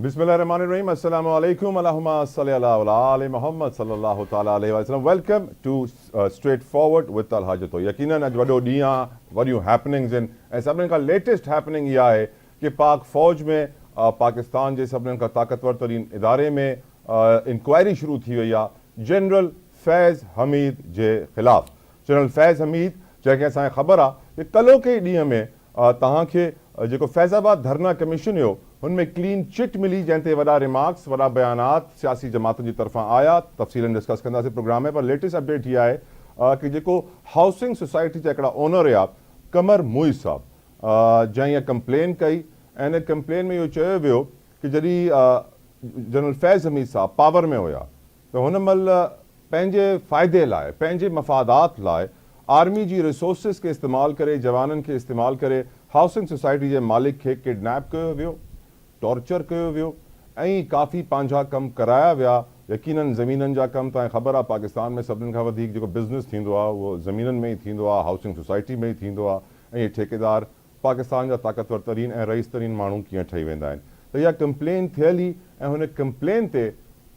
Bismillahirrahmanirrahim. Assalamu alaikum. Allahumma salli ala ali Muhammad sallallahu ta'ala alayhi wa sallam. Welcome to Straightforward with Al Hajato. यकीनन अॼु वॾो ॾींहुं आहे, वॾियूं happenings आहिनि ऐं सभिनीनि खां लेटेस्ट हैपनिंग इहा आहे कि पाक फ़ौज में पाकिस्तान जे सभिनीनि खां ताक़तवर तरीन इदारे में इंक्वायरी शुरू थी वई आहे जनरल फैज़ हमीद जे ख़िलाफ़। जनरल फैज़ हमीद जंहिंखे असांखे ख़बर आहे कि कल्होके ॾींहं में तव्हांखे जेको फैज़ाबाद धरना कमीशन हुयो हुनमें क्लीन चिट मिली जंहिं ते वॾा रिमार्क्स वॾा बयानात सियासी जमातुनि जी तरफ़ां आया। तफ़सीलन डिस्कस कंदासीं प्रोग्राम में, पर लेटेस्ट अपडेट हीअ आहे कि जेको हाउसिंग सोसाइटी जा हिकिड़ा ओनर हुआ कमर मुई साहब जंहिं इहा कंप्लेन कई ऐं इन कंप्लेन में इहो चयो वियो कि जॾहिं जनरल फैज़ हमीद साहब पावर में हुया त हुन महिल पंहिंजे फ़ाइदे लाइ पंहिंजे मफ़ादात लाइ आर्मी जी रिसोर्सिस खे इस्तेमालु करे जवाननि खे इस्तेमालु करे हाउसिंग सोसाइटी जे मालिक खे किडनैप कयो वियो, टॉर्चर कयो वियो ऐं काफ़ी पंहिंजा कम कराया विया। यकीनन ज़मीननि जा कम तव्हांखे ख़बर आहे पाकिस्तान में सभिनीनि खां वधीक जेको बिज़नेस थींदो आहे उहो ज़मीननि में ई थींदो आहे, हाउसिंग सोसाइटी में ई थींदो आहे ऐं इहे ठेकेदार पाकिस्तान जा ताक़तवर तरीन ऐं रईस तरीन माण्हू कीअं ठही वेंदा आहिनि। त इहा कंप्लेन थियल ई ऐं हुन कंप्लेन ते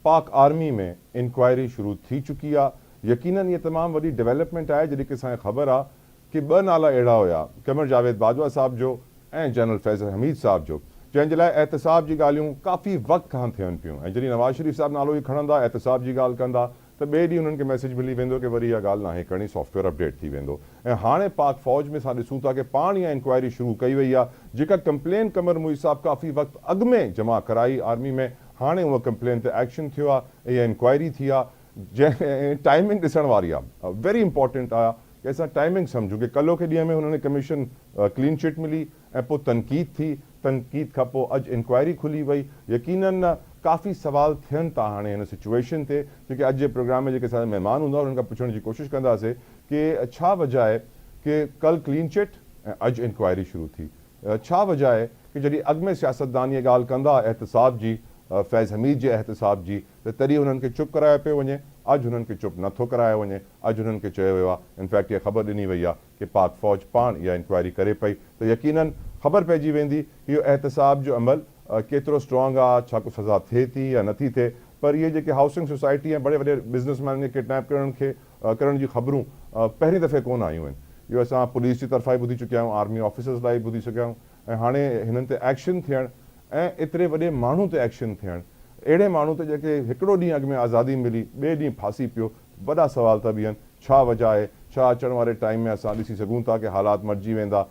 पाक आर्मी में इंक्वायरी शुरू थी चुकी आहे। यकीनन इहा तमामु वॾी डेवलपमेंट आहे जॾहिं की असांखे ख़बर आहे कि ॿ नाला अहिड़ा हुआ कमर जावेद बाजवा साहब जो ऐं जनरल फैज़ हमीद साहब जो, जंहिंजे लाइ एहतसाब जी ॻाल्हियूं काफ़ी वक़्त खां थियनि पियूं ऐं जॾहिं नवाज़ शरीफ़ साहब नालो ई खणंदा एहतसाब जी ॻाल्हि कंदा त ॿिए ॾींहुं हुननि खे मैसेज मिली वेंदो कि वरी इहा ॻाल्हि नाहे करणी, सॉफ्टवेयर अपडेट थी वेंदो। ऐं हाणे पाक फ़ौज में असां ॾिसूं था कि पाण इहा इंक्वायरी शुरू कई वई आहे जेका कंप्लेन कमर मुई साहब काफ़ी वक़्तु अॻु में जमा कराई आर्मी में, हाणे उहा कंप्लेन ते एक्शन थियो आहे, इहा इंक्वायरी थी आहे जंहिं टाइमिंग ॾिसण वारी आहे, वेरी इंपॉर्टेंट आहे कि असां टाइमिंग सम्झूं कि कल्होके ॾींहं में हुननि कमीशन क्लीन चिट मिली ऐं पोइ तनक़ीद थी, तनक़ीद खां पोइ अॼु इंक्वायरी खुली वई। यकीनन काफ़ी सवाल थियनि था हाणे हिन सिचुएशन ते, जेके अॼु जे प्रोग्राम में जेके असांजा महिमान हूंदा उन्हनि खां पुछण जी कोशिशि कंदासीं कि छा वजह आहे कि कल क्लीन चिट ऐं अॼु इंक्वायरी शुरू थी, छा वजह आहे कि जॾहिं अॻु में सियासतदान इहा ॻाल्हि कंदा एहतसाब जी फैज़ हमीद जे एहतसाब जी त तॾहिं हुननि खे चुप करायो पियो वञे, अॼु हुननि खे चुप नथो करायो वञे, अॼु हुननि खे चयो वियो आहे, इनफैक्ट इहा ख़बर ॾिनी वई आहे कि पाक फ़ौज पाण इहा इंक्वायरी करे पई त यकीनन ख़बर पइजी वेंदी कि इहो एहतसाब जो अमल केतिरो स्ट्रॉन्ग आहे, छा को सज़ा थिए थी या नथी थिए। पर इहे जेके हाउसिंग सोसाइटी ऐं वॾे वॾे बिज़नेसमैन खे किडनैप करण जी ख़बरूं पहिरीं दफ़े कोन आयूं आहिनि। इहो असां पुलिस जी तरफ़ां ई ॿुधी चुकिया आहियूं, आर्मी ऑफिसर्स लाइ ॿुधी चुकिया आहियूं ऐं हाणे हिननि ते एक्शन थियणु ऐं एतिरे वॾे माण्हू ते एक्शन थियणु, अहिड़े माण्हू ते जेके हिकिड़ो ॾींहुं अॻु में आज़ादी मिली ॿिए ॾींहुं फांसी पियो, वॾा सवाल था बीहनि। छा वजह आहे, छा अचण वारे टाइम में असां ॾिसी सघूं था कि हालात मटिजी वेंदा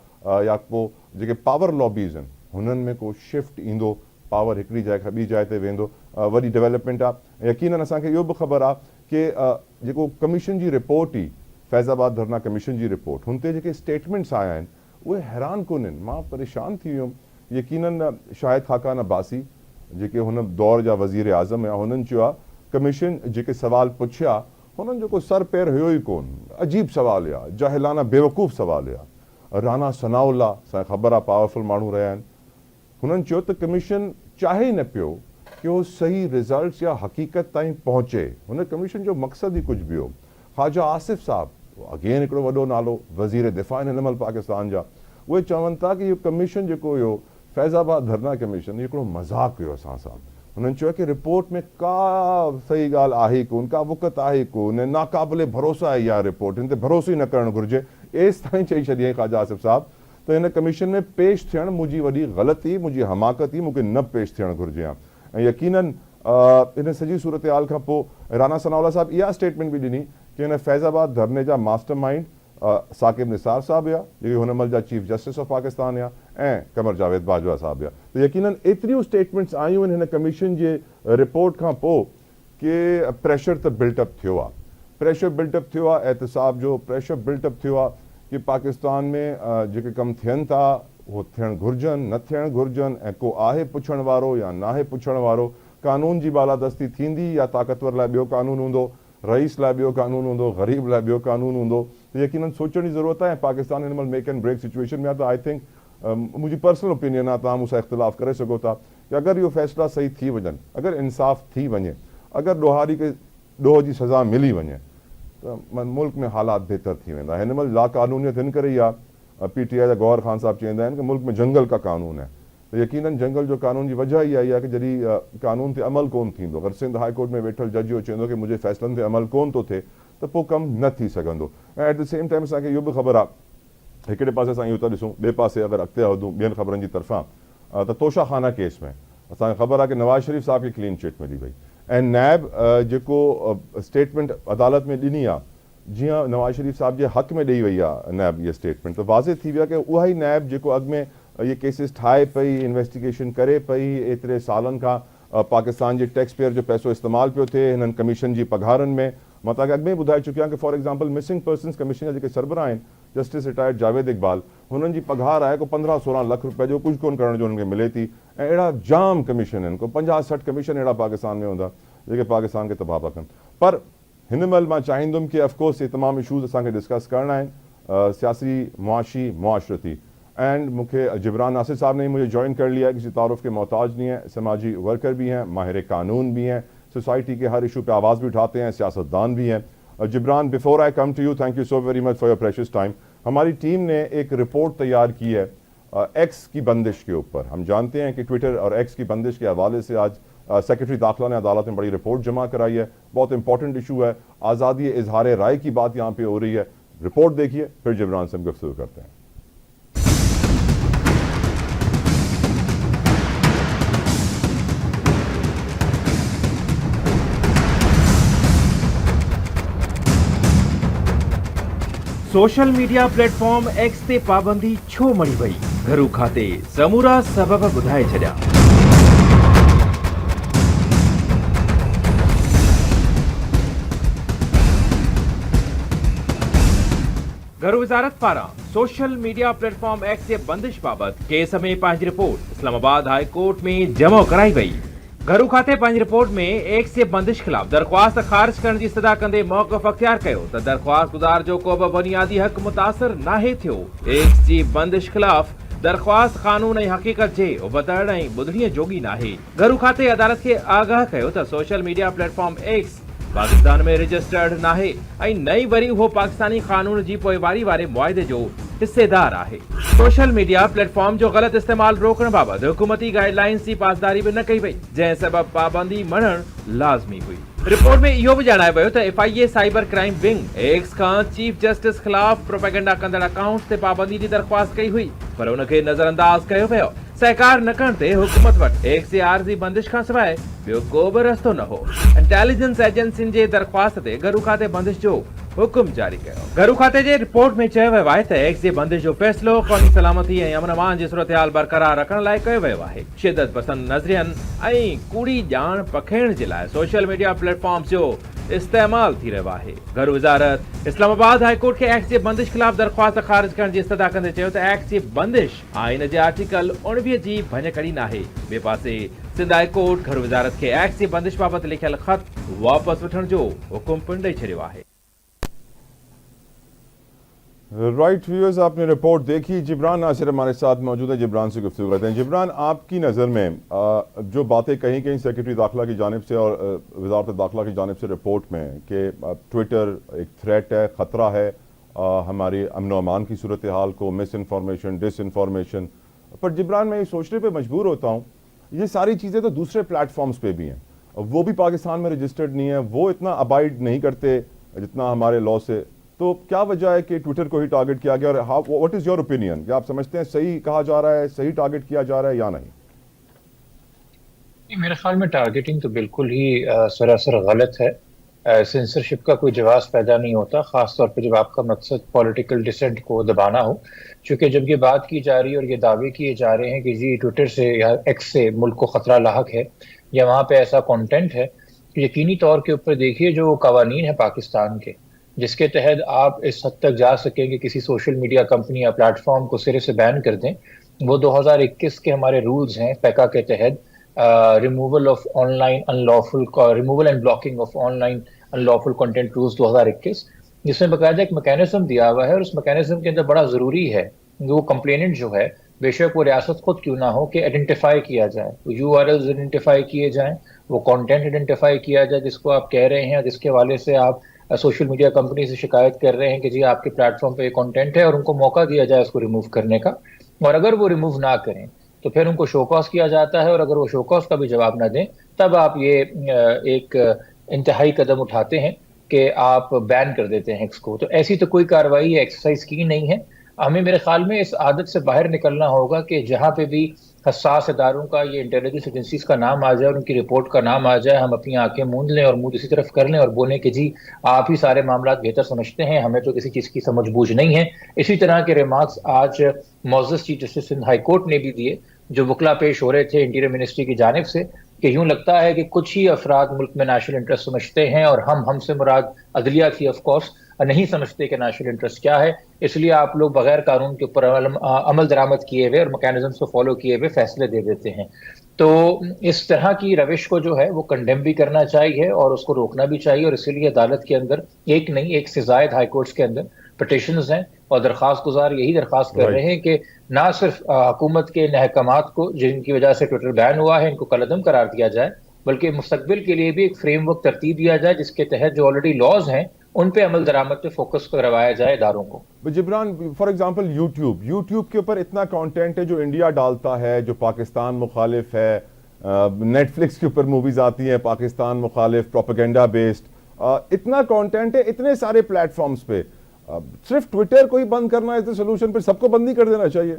या पोइ जेके पावर लॉबीज़ आहिनि हुननि में को शिफ्ट ईंदो, पावर हिकिड़ी जाइ खां ॿी जाइ ते वेंदो, वॾी डेवलपमेंट आहे। यकीनन असांखे इहो बि ख़बर आहे कि जेको कमीशन जी रिपोर्ट ई फैज़ाबाद धरना कमीशन जी रिपोर्ट, हुन ते जेके स्टेटमेंट्स आया आहिनि उहे हैरान कोन आहिनि। मां परेशान थी वियुमि। यकीनन शाहिद खाकान अब्बासी जेके हुन दौर जा वज़ीर आज़म हुआ हुननि चयो आहे कमीशन जेके सवाल पुछिया हुननि जेको सर पैर हुयो ई कोन, अजीब सवाल हुआ, जाहिलाना बेवकूफ़ सवाल हुआ। राना सनाउल्ला असांखे ख़बर आहे पावरफुल माण्हू रहिया आहिनि, हुननि चयो त कमीशन चाहे ई न पियो कि उहो सही रिज़ल्ट्स या हक़ीक़त ताईं पहुचे, हुन कमीशन जो मक़सदु ई कुझु बि हो। ख़्वाजा आसिफ़ साहब अगेन हिकिड़ो वॾो नालो वज़ीर दिफ़ा आहिनि हिन महिल पाकिस्तान जा, उहे चवनि था कि इहो कमीशन जेको हुयो फैज़ाबाद धरना कमीशन हिकिड़ो मज़ाक हुयो असां सां। हुननि चयो कि रिपोर्ट में का सही ॻाल्हि आहे ई कोन, का वुक़त आहे ई कोन, नाक़ाबिले भरोसा आहे इहा रिपोर्ट, हिन ते भरोसो ई न करणु घुरिजे, एसि ताईं चई छॾियईं ख़्वाजा आसिफ़ साहब त हिन कमीशन में पेश थियणु मुंहिंजी वॾी ग़लती, मुंहिंजी हमाकत ई, मूंखे न पेश थियणु घुरिजे हा। ऐं यकीनन इन सॼी सूरत हाल खां पोइ राना सनाउल्ला साहब इहा स्टेटमेंट बि ॾिनी कि हिन फैज़ाबाद धरने जा मास्टर माइंड साकिब निसार साहब हुआ जेके हुन महिल जा चीफ जस्टिस ऑफ पाकिस्तान हुआ ऐं कमर जावेद बाजवा साहब हुआ। त यकीनन एतिरियूं स्टेटमेंट्स आयूं आहिनि हिन कमीशन जे रिपोर्ट खां पोइ कि प्रेशर त बिल्टअप थियो आहे, प्रेशर बिल्टअप थियो आहे, एहतसाब जो प्रेशर बिल्टअप थियो आहे कि पाकिस्तान में जेके कम थियनि था उहो थियणु घुरिजनि, न थियणु घुरिजनि ऐं को आहे पुछण वारो या नाहे पुछण वारो, कानून जी बालादस्ती थींदी या ताक़तवर लाइ ॿियो कानून हूंदो, रईस लाइ ॿियो कानून हूंदो, ग़रीब लाइ ॿियो कानून हूंदो। त यकीनन सोचण जी ज़रूरत आहे। पाकिस्तान हिन महिल मेक एंड ब्रेक सिचुएशन में आहे त आई थिंक मुंहिंजी पर्सनल ओपिनियन आहे, तव्हां मूंसां इख़्तिलाफ़ करे सघो था कि अगरि इहो फ़ैसिला सही थी वञनि, अगरि इंसाफ़ थी वञे, अगरि ॾोहारी खे ॾोह जी सज़ा मिली वञे त मुल्क में हालात बहितर थी वेंदा। हिन महिल लाक़ानूनियत हिन करे ई आहे, PTI जा गौहर ख़ान साहब चवंदा आहिनि कि मुल्क में जंगल का कानून है, यकीनन जंगल जो कानून जी वजह ही आई है कि जॾहिं कानून ते अमल कोन थींदो। अगरि सिंध हाई कोर्ट में वेठल जज इहो चवंदो कि मुंहिंजे फ़ैसिलनि ते अमल कोन थो थिए त पोइ कमु न थी सघंदो। ऐं एट द सेम टाइम असांखे इहो बि ख़बर आहे, हिकिड़े पासे असां इहो था ॾिसूं, ॿिए पासे अगरि अॻिते वधूं ॿियनि ख़बरनि जी तरफ़ां त तोशा खाना केस में असांखे ख़बर आहे कि नवाज़ शरीफ़ साहब खे क्लीन चिट मिली वई ऐं नैब जेको स्टेटमेंट अदालत में ॾिनी आहे, जीअं नवाज़ शरीफ़ साहब जे हक़ में ॾेई वई आहे नैब इहा स्टेटमेंट, त वाज़े थी वियो आहे कि उहा ई नैब जेको अॻु में ये केसिस ठाहे पई, इन्वेस्टिगेशन करे पई, एतिरे सालनि खां पाकिस्तान जे टैक्स पेयर जो पैसो इस्तेमालु पियो थिए हिननि कमीशन जी पघारनि में। मां तव्हांखे अॻु में ॿुधाए चुकियो आहियां कि for example missing persons commission जा जेके सरबराह आहिनि जस्टिस रिटायर्ड जावेद इक़बाल, हुननि जी पघार आहे को 15-16 लख रुपए जो कुझु कोन करण जो हुननि खे मिले थी। ऐं अहिड़ा जाम कमीशन आहिनि, को 50-60 कमीशन अहिड़ा पाकिस्तान में हूंदा जेके पाकिस्तान खे तबाह था कनि। पर हिन महिल मां चाहींदुमि कि ऑफकोर्स ये तमामु इशूज़ असांखे डिस्कस करणा आहिनि, सियासी, मुआशी, मुआशरती। एंड मुझे जिब्रान नासिर साहब ने मुझे ज्वाइन कर लिया है, किसी तारुफ के मोहताज नहीं है, समाजी वर्कर भी हैं, माहिर कानून भी हैं, सोसाइटी के हर इशू पे आवाज़ भी उठाते हैं, सियासतदान भी हैं। Jibran, before I come to you, thank you so very much for your precious time. हमारी टीम ने एक रिपोर्ट तैयार की है एक्स की बंदिश के ऊपर। हम जानते हैं कि ट्विटर और एक्स की बंदिश के हवाले से आज सेक्रेटरी दाखिला ने अदालत में बड़ी रिपोर्ट जमा कराई है। बहुत इंपॉर्टेंट इशू है, आज़ादी इजहार राय की बात यहाँ पे हो रही है। रिपोर्ट देखिए, फिर जिब्रान से हम गुफ्तगू करते हैं। सोशल मीडिया प्लेटफॉर्म एक्स ते पाबंदी छो मड़ी वई, घरू खाते समूरा सबब ॿुधाए छॾिया। घर वज़ारत पारां सोशल मीडिया प्लेटफॉर्म एक्स जे बंदिश बाबति केस में पंहिंजी रिपोर्ट इस्लामाबाद हाई कोर्ट में जमा कराई वई। घरू खाते पंहिंजी रिपोर्ट में एक्स जे बंदिश ख़िलाफ़ दरख़्वास्त ख़ारिज करण जी इस्तदा कंदे मौक़िफ़ अख़्तियार कयो त दरख़्वास्त गुज़ार जो को बि बुनियादी हक़ मुतासिर नाहे थियो। एक्स जी बंदिश ख़िलाफ़ दरख़्वास्त कानून ऐं हक़ीक़त जे उबतड़ ऐं ॿुधणीअ जोगी नाहे। घरू खाते अदालत खे आगाह कयो त social media platform x Pakistan में रजिस्टर्ड नाहे ऐं नई वरी उहो पाकिस्तानी कानून जी पोइवारी वारे मुआहिदे जो हिस्सेदार आहे। सोशल मीडिया प्लेटफॉर्म जो ग़लत इस्तेमाल रोकण बाबति हुकूमती गाइडलाइंस जी पासदारी बि न कई वई, जंहिं सबबि पाबंदी मञणु लाज़मी हुई। रिपोर्ट में इहो बि ॼाणायो वियो त FIA cyber crime wing X खां चीफ जस्टिस ख़िलाफ़ प्रोपेगेंडा कंदड़ अकाउंट्स ते पाबंदी जी दरख़्वास्त कई हुई, पर उनखे नज़रअंदाज कयो वियो। सहकार न करण ते हुकूमत वटि एक्स जे आरज़ी बंदिश खां सवाइ ॿियो को बि रस्तो न हो। इंटेलिजेंस एजेंसियुनि जे दरख़्वास्त ते घरू खाते बंदिश जो हुकुम जारी कयो। घरू खाते जे रिपोर्ट में चयो वियो आहे त एक्स जे बंदिश जो फ़ैसिलो क़ौमी सलामती ऐं अमन अमान जी सूरतहाल बरक़रार रखण लाइ कयो वियो आहे। शिदत पसंद नज़रियनि ऐं कूड़ी ॼाण पखेड़ जे लाइ सोशल मीडिया प्लेटफॉर्म्स जो इस्तेमाल थी रहियो आहे। घर वज़ारत इस्लामाबाद हाई कोर्ट खे एक्स जे बंदिश ख़िलाफ़ दरख़्वास्त ख़ारिज करण जी इस्तदा कंदे चयो त एक्स जी बंदिश आइन जे आर्टिकल 19 जी भञकड़ी नाहे। ॿिए पासे सिंध हाई कोर्ट घर वज़ारत खे एक्स जी बंदिश बाबति लिखियल ख़त वापसि वठण जो हुकुम पिणु ॾेई छॾियो आहे। राइट व्यूअर्स, आपने रिपोर्ट देखी। जिब्रान नासिर हमारे साथ मौजूद है, जिब्रान से गुफ्तगू करते हैं। जिब्रान, आपकी नज़र में जो बातें कहीं कहीं सेक्रेटरी दाखिला की जानिब से और वज़ारत दाखिला की जानिब से रिपोर्ट में कि ट्विटर एक थ्रेट है, ख़तरा है हमारी अमन अमान की सूरत हाल को, मिस इन्फॉर्मेशन, डिस इन्फॉर्मेशन, पर जिब्रान मैं ये सोचने पर मजबूर होता हूँ ये सारी चीज़ें तो दूसरे प्लेटफॉर्म्स पे भी हैं, वो भी पाकिस्तान में रजिस्टर्ड नहीं है, वो इतना अबाइड नहीं करते जितना हमारे लॉ से। तो क्या वजह है कि ट्विटर को ही टारगेट किया गया, और व्हाट इज़ योर ओपिनियन, क्या आप समझते हैं सही कहा जा रहा है, सही टारगेट किया जा रहा है या नहीं? मेरे ख्याल में टारगेटिंग तो बिल्कुल ही सरासर गलत है। सेंसरशिप का कोई जवाब पैदा नहीं होता, खासतौर पर जब आपका मकसद पॉलिटिकल डिसेंट को दबाना हो। क्योंकि जब ये बात की जा रही है और ये दावे किए जा रहे हैं कि जी ट्विटर से या एक्स से मुल्क को ख़तरा लाहक है या वहाँ पे ऐसा कंटेंट है, तो यकीनी तौर के ऊपर देखिए जो कवानीन है पाकिस्तान के, जिसके तहत आप इस हद तक जा सकें कि किसी सोशल मीडिया कंपनी या प्लेटफॉर्म को सिरे से बैन कर दें, वो 2021 के हमारे रूल्स हैं पैका के तहत, removal of online unlawful, removal and blocking of online unlawful content rules 2021, जिसमें बाकायदा एक मैकेनिज्म दिया हुआ है। और उस मैकेनिज्म के अंदर बड़ा ज़रूरी है वो कंप्लेनेंट जो है, बेशक वो रियासत खुद क्यों ना हो, कि आइडेंटिफाई किया जाए, तो URLs आइडेंटिफाई किए जाएं, वो कंटेंट आइडेंटिफाई किया जाए जिसको आप कह रहे हैं, जिसके हवाले से आप सोशल मीडिया कंपनी से शिकायत कर रहे हैं कि जी आपके प्लेटफॉर्म पे ये कंटेंट है, और उनको मौका दिया जाए उसको रिमूव करने का। और अगर वो रिमूव ना करें तो फिर उनको शो कॉज किया जाता है, और अगर वो शो कॉज का भी जवाब ना दें तब आप ये एक इंतहाई कदम उठाते हैं कि आप बैन कर देते हैं एक्स को। तो ऐसी तो कोई कार्रवाई या एक्सरसाइज की नहीं है। हमें मेरे ख्याल में इस आदत से बाहर निकलना होगा कि जहां पे भी हसास इदारों का, ये इंटेलिजेंस एजेंसीज का नाम आ जाए और उनकी रिपोर्ट का नाम आ जाए, हम अपनी आंखें मूंद लें और मुंह दूसरी तरफ कर लें और बोलें कि जी आप ही सारे मामला बेहतर समझते हैं, हमें तो किसी चीज़ की समझ बूझ नहीं है। इसी तरह के रिमार्क्स आज मोअज़्ज़ज़ chief justice Sindh high court ने भी दिए, जो वकला पेश हो रहे थे इंटीरियर मिनिस्ट्री की जानिब से, कि यूं लगता है कि कुछ ही अफराद मुल्क में नेशनल इंटरेस्ट समझते हैं और हमसे मुराद अदलिया थी ऑफ कोर्स, नहीं समझते कि नेशनल इंटरेस्ट क्या है। इसलिए आप लोग बगैर कानून के ऊपर अमल दरामद किए हुए और मैकेनिज्म को फॉलो किए हुए फैसले दे देते हैं। तो इस तरह की रविश को जो है वो कंडेम भी करना चाहिए और उसको रोकना भी चाहिए, और इसीलिए अदालत के अंदर एक नहीं, एक से जायद हाई कोर्ट्स के अंदर पटिशंस हैं और दरख्वास्त गुजार यही दरख्वास्त कर रहे हैं कि ना सिर्फ हुकूमत के अहकामात को जिनकी वजह से ट्विटर बैन हुआ है इनको कलअदम करार दिया जाए, बल्कि मुस्तकबिल के लिए भी एक फ्रेमवर्क तरतीब दिया जाए जिसके तहत जो ऑलरेडी लॉज हैं उन पे अमल दरामद पे फोकस करवाया जाए इदारों को। जिब्रान, फॉर एग्जांपल यूट्यूब के ऊपर इतना कंटेंट है जो इंडिया डालता है, जो पाकिस्तान मुखालिफ है। नेटफ्लिक्स के ऊपर मूवीज आती हैं पाकिस्तान मुखालिफ, प्रोपेगेंडा बेस्ड, इतना कंटेंट है इतने सारे प्लेटफॉर्म्स पे। सिर्फ ट्विटर को ही बंद करना इस सोल्यूशन, पर सबको बंद ही कर देना चाहिए?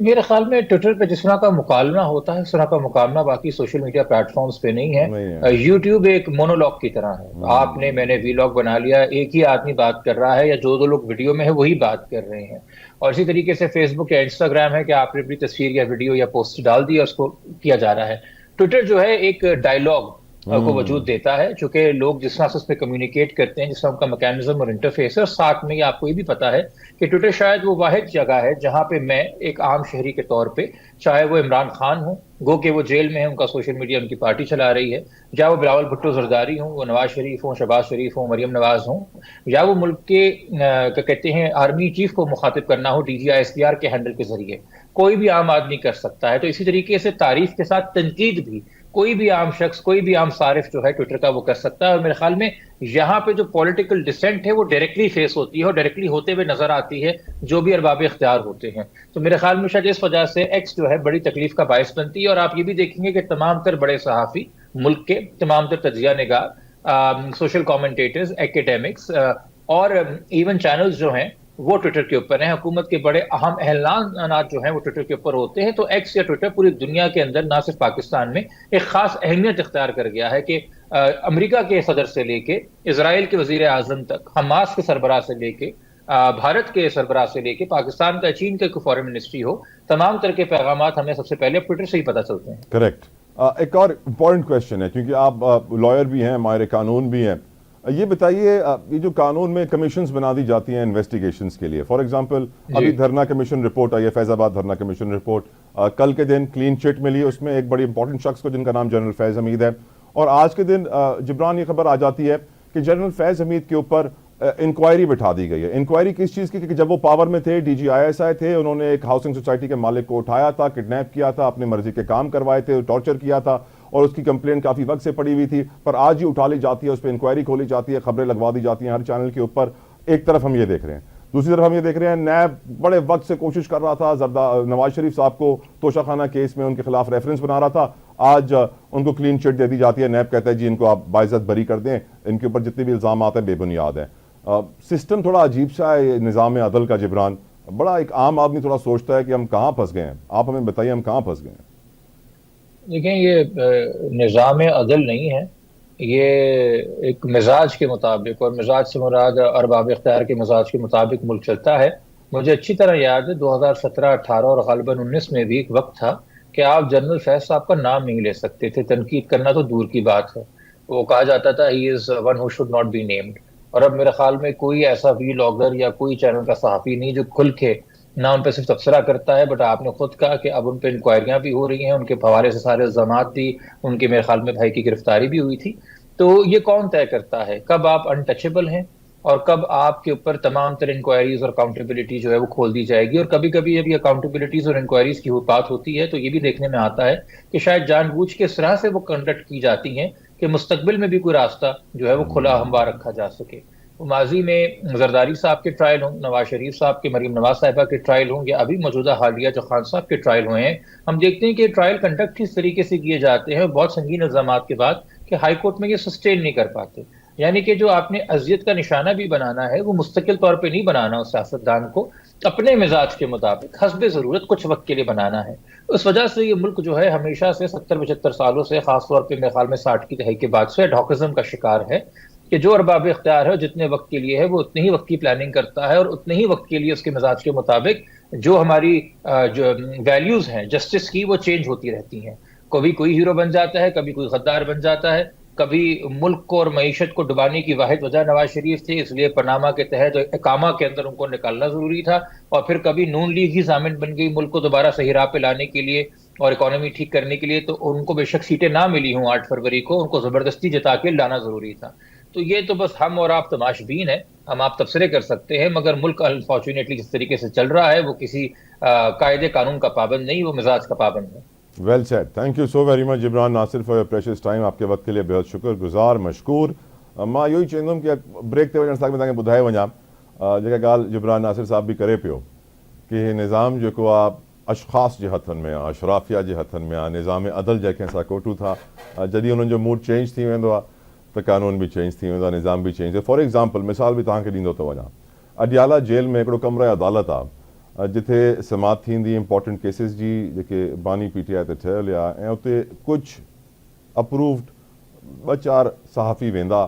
मेरे ख्याल में ट्विटर पे जिस तरह का मुकालमा होता है, इस तरह का मुकालमा बाकी सोशल मीडिया प्लेटफॉर्म्स पे नहीं है। यूट्यूब एक मोनोलॉग की तरह है, आपने मैंने वीलॉग बना लिया, एक ही आदमी बात कर रहा है या जो दो लोग वीडियो में है वही बात कर रहे हैं। और इसी तरीके से फेसबुक या इंस्टाग्राम है कि आपने अपनी तस्वीर या वीडियो या पोस्ट डाल दी और उसको किया जा रहा है। ट्विटर जो है एक डायलॉग को वजूद देता है, चूंकि लोग जिस तरह से उस पर कम्युनिकेट करते हैं, जिस तरह उनका मैकेनिज्म और इंटरफेस है, और साथ में आपको ये भी पता है कि ट्विटर शायद वो वाहिद जगह है जहां पे मैं एक आम शहरी के तौर पे, चाहे वो इमरान खान हो, गो के वो जेल में है, उनका सोशल मीडिया उनकी पार्टी चला रही है, या वो बिलावल भुट्टो जरदारी हो, वो नवाज शरीफ हो, शहबाज शरीफ हो, मरियम नवाज हो, या वो मुल्क के क्या कहते हैं आर्मी चीफ को मुखातिब करना हो DGI-SPR के हैंडल के जरिए, कोई भी आम आदमी कर सकता है। तो इसी तरीके से तारीफ के साथ तनकीद भी कोई भी आम शख्स, कोई भी आम सारिफ जो है ट्विटर का वो कर सकता है। और मेरे ख्याल में यहाँ पे जो पॉलिटिकल डिसेंट है वो डायरेक्टली फेस होती है और डायरेक्टली होते हुए नजर आती है जो भी अरबाब इख्तियार होते हैं। तो मेरे ख्याल में शायद इस वजह से एक्स जो है बड़ी तकलीफ का बायस बनती है। और आप ये भी देखेंगे कि तमाम तर बड़े सहाफ़ी मुल्क के, तमाम तर तजिया निगार, सोशल कमेंटेटर्स, एकेडमिक्स और इवन चैनल्स जो हैं वो ट्विटर के ऊपर हैं। हुकूमत के बड़े अहम ऐलान जो हैं वो ट्विटर के ऊपर होते हैं। तो एक्स या ट्विटर पूरी दुनिया के अंदर, ना सिर्फ पाकिस्तान में, एक खास अहमियत इख्तियार कर गया है कि अमेरिका के सदर से लेके इजराइल के वजीर आजम तक, हमास के सरबराह से लेके भारत के सरबराह से लेके पाकिस्तान का, चीन का कोई फॉरेन मिनिस्ट्री हो, तमाम तरह के पैगामात हमें सबसे पहले ट्विटर से ही पता चलते हैं। करेक्ट। एक और इम्पॉर्टेंट क्वेश्चन है, क्योंकि आप लॉयर भी हैं, माहिर कानून भी हैं, ये बताइए, ये जो कानून में कमीशंस बना दी जाती हैं इन्वेस्टिगेशंस के लिए, फॉर एग्जांपल अभी धरना कमीशन रिपोर्ट आई है, फैजाबाद धरना कमीशन रिपोर्ट, कल के दिन क्लीन चिट मिली, उसमें एक बड़ी इंपॉर्टेंट शख्स को जिनका नाम जनरल फैज़ हमीद है, और आज के दिन जिब्रान ये खबर आ जाती है कि जनरल फैज़ हमीद के ऊपर इंक्वायरी बिठा दी गई है। इंक्वायरी किस चीज़ की? कि जब वो पावर में थे, DGI-SI थे, उन्होंने एक हाउसिंग सोसाइटी के मालिक को उठाया था, किडनैप किया था, अपनी मर्जी के काम करवाए थे, टॉर्चर किया था, और उसकी कंप्लेंट काफ़ी वक्त से पड़ी हुई थी, पर आज ही उठा ली जाती है, उस पर इंक्वायरी खोली जाती है, खबरें लगवा दी जाती हैं हर चैनल के ऊपर। एक तरफ हम ये देख रहे हैं, दूसरी तरफ हम ये देख रहे हैं नैब बड़े वक्त से कोशिश कर रहा था नवाज शरीफ साहब को तोशाखाना केस में उनके खिलाफ रेफरेंस बना रहा था, आज उनको क्लीन चिट दे दी जाती है। नैब कहता है जी इनको आप बाइज्जत बरी कर दें, इनके ऊपर जितने भी इल्ज़ाम आते हैं बेबुनियाद हैं। सिस्टम थोड़ा अजीब सा है निज़ाम अदल का जिब्रान, बड़ा एक आम आदमी थोड़ा सोचता है कि हम कहाँ फंस गए हैं। आप हमें बताइए हम कहाँ फंस गए हैं। देखें, ये निज़ाम अदल नहीं है, ये एक मिजाज के मुताबिक, और मिजाज से मुराद अरबाब इख्तियार के मिजाज के मुताबिक मुल्क चलता है। मुझे अच्छी तरह याद है 2017, 18 और ग़ालिबन 19 में भी एक वक्त था कि आप जनरल फैज़ साहब का नाम नहीं ले सकते थे, तनकीद करना तो दूर की बात है। वो कहा जाता था he is one who should not be named. और अब मेरे ख्याल में कोई ऐसा व्लॉगर या कोई चैनल का सहाफ़ी नहीं जो खुल के ना उन पर सिर्फ तबसरा करता है, बट आपने खुद कहा कि अब उन पर इंक्वायरियाँ भी हो रही हैं, उनके हवाले से सारे इल्ज़ामात भी, उनके मेरे ख्याल में भाई की गिरफ्तारी भी हुई थी। तो ये कौन तय करता है कब आप अनटचेबल हैं और कब आपके ऊपर तमाम तरह इंक्वायरीज और अकाउंटेबिलिटी जो है वो खोल दी जाएगी? और कभी कभी जब ये अकाउंटेबिलिटीज और इंक्वायरीज की बात होती है तो ये भी देखने में आता है कि शायद जानबूझ के इस तरह से वो कंडक्ट की जाती हैं कि मुस्तकबिल में भी कोई रास्ता जो है वो खुला हमवार रखा जा सके। वो माजी में जरदारी साहब के ट्रायल हों, नवाज शरीफ साहब के, मरीम नवाज साहिबा के ट्रायल हों, या अभी मौजूदा हालिया जो खान साहब के ट्रायल हुए हैं, हम देखते हैं कि ट्रायल कंडक्ट इस तरीके से किए जाते हैं बहुत संगीन इल्जाम के बाद कि हाई कोर्ट में ये सस्टेन नहीं कर पाते। यानी कि जो आपने अजियत का निशाना भी बनाना है वो मुस्तकिल तौर पे नहीं बनाना, उस सियासतदान को अपने मिजाज के मुताबिक हस्बे ज़रूरत कुछ वक्त के लिए बनाना है। उस वजह से ये मुल्क जो है हमेशा से 70-75 सालों से, खासतौर पर मेरे ख्याल में 60 की दहाई के बाद से एडहॉकिज्म का शिकार है कि जो अरबाब इख्तियार है जितने वक्त के लिए है वो उतने ही वक्त की प्लानिंग करता है और उतने ही वक्त के लिए उसके मिजाज के मुताबिक जो हमारी जो वैल्यूज हैं जस्टिस की वो चेंज होती रहती हैं। कभी कोई हीरो बन जाता है, कभी कोई गद्दार बन जाता है, कभी मुल्क को और मईशत को डुबाने की वाहिद वजह नवाज शरीफ थे, इसलिए पनामा के तहत इकामा के अंदर उनको निकालना जरूरी था, और फिर कभी नून लीग ही जामिन बन गई मुल्क को दोबारा सही राह पे लाने के लिए और इकोनॉमी ठीक करने के लिए, तो उनको बेशक सीटें ना मिली हों 8 फरवरी को, उनको जबरदस्ती जिता के लाना जरूरी था। तो ये तो बस हम और आप तमाशबीन है, हम आप तबसरे कर सकते हैं, मगर मुल्क अनफॉर्चुनेटली जिस तरीके से चल रहा है वो किसी कायदे कानून का पाबंद नहीं, वो मिजाज का पाबंद है। Well said, thank you so very much Jibran Nasir for your precious time. आपके वक्त के लिए बेहद शुक्रगुजार मशकूर। मां इहो ई चवंदुमि कि ब्रेक ते वञण सां अॻु में तव्हांखे ॿुधाए वञा जेका ॻाल्हि जिब्रान नासिर साहब बि करे पियो कि निज़ाम जेको आहे अशख़ास जे हथनि में आहे, अशराफिया जे हथनि में आहे, निज़ाम अदल जंहिंखे असां कोठूं था, जॾहिं उन्हनि जो मूड चेंज थी वेंदो आहे त कानून बि चेंज थी वेंदो आहे, निज़ाम बि चेंज। फॉर एग्ज़ाम्पल मिसाल बि तव्हांखे ॾींदो थो वञा, अडियाला जेल में हिकिड़ो कमरा अदालत आहे जिथे समात थींदी इंपॉर्टेंट केसिस जी जेके बानी PTI ते ठहियल आहे, ऐं उते कुझु अप्रूव्ड 2-4 सहाफ़ी वेंदा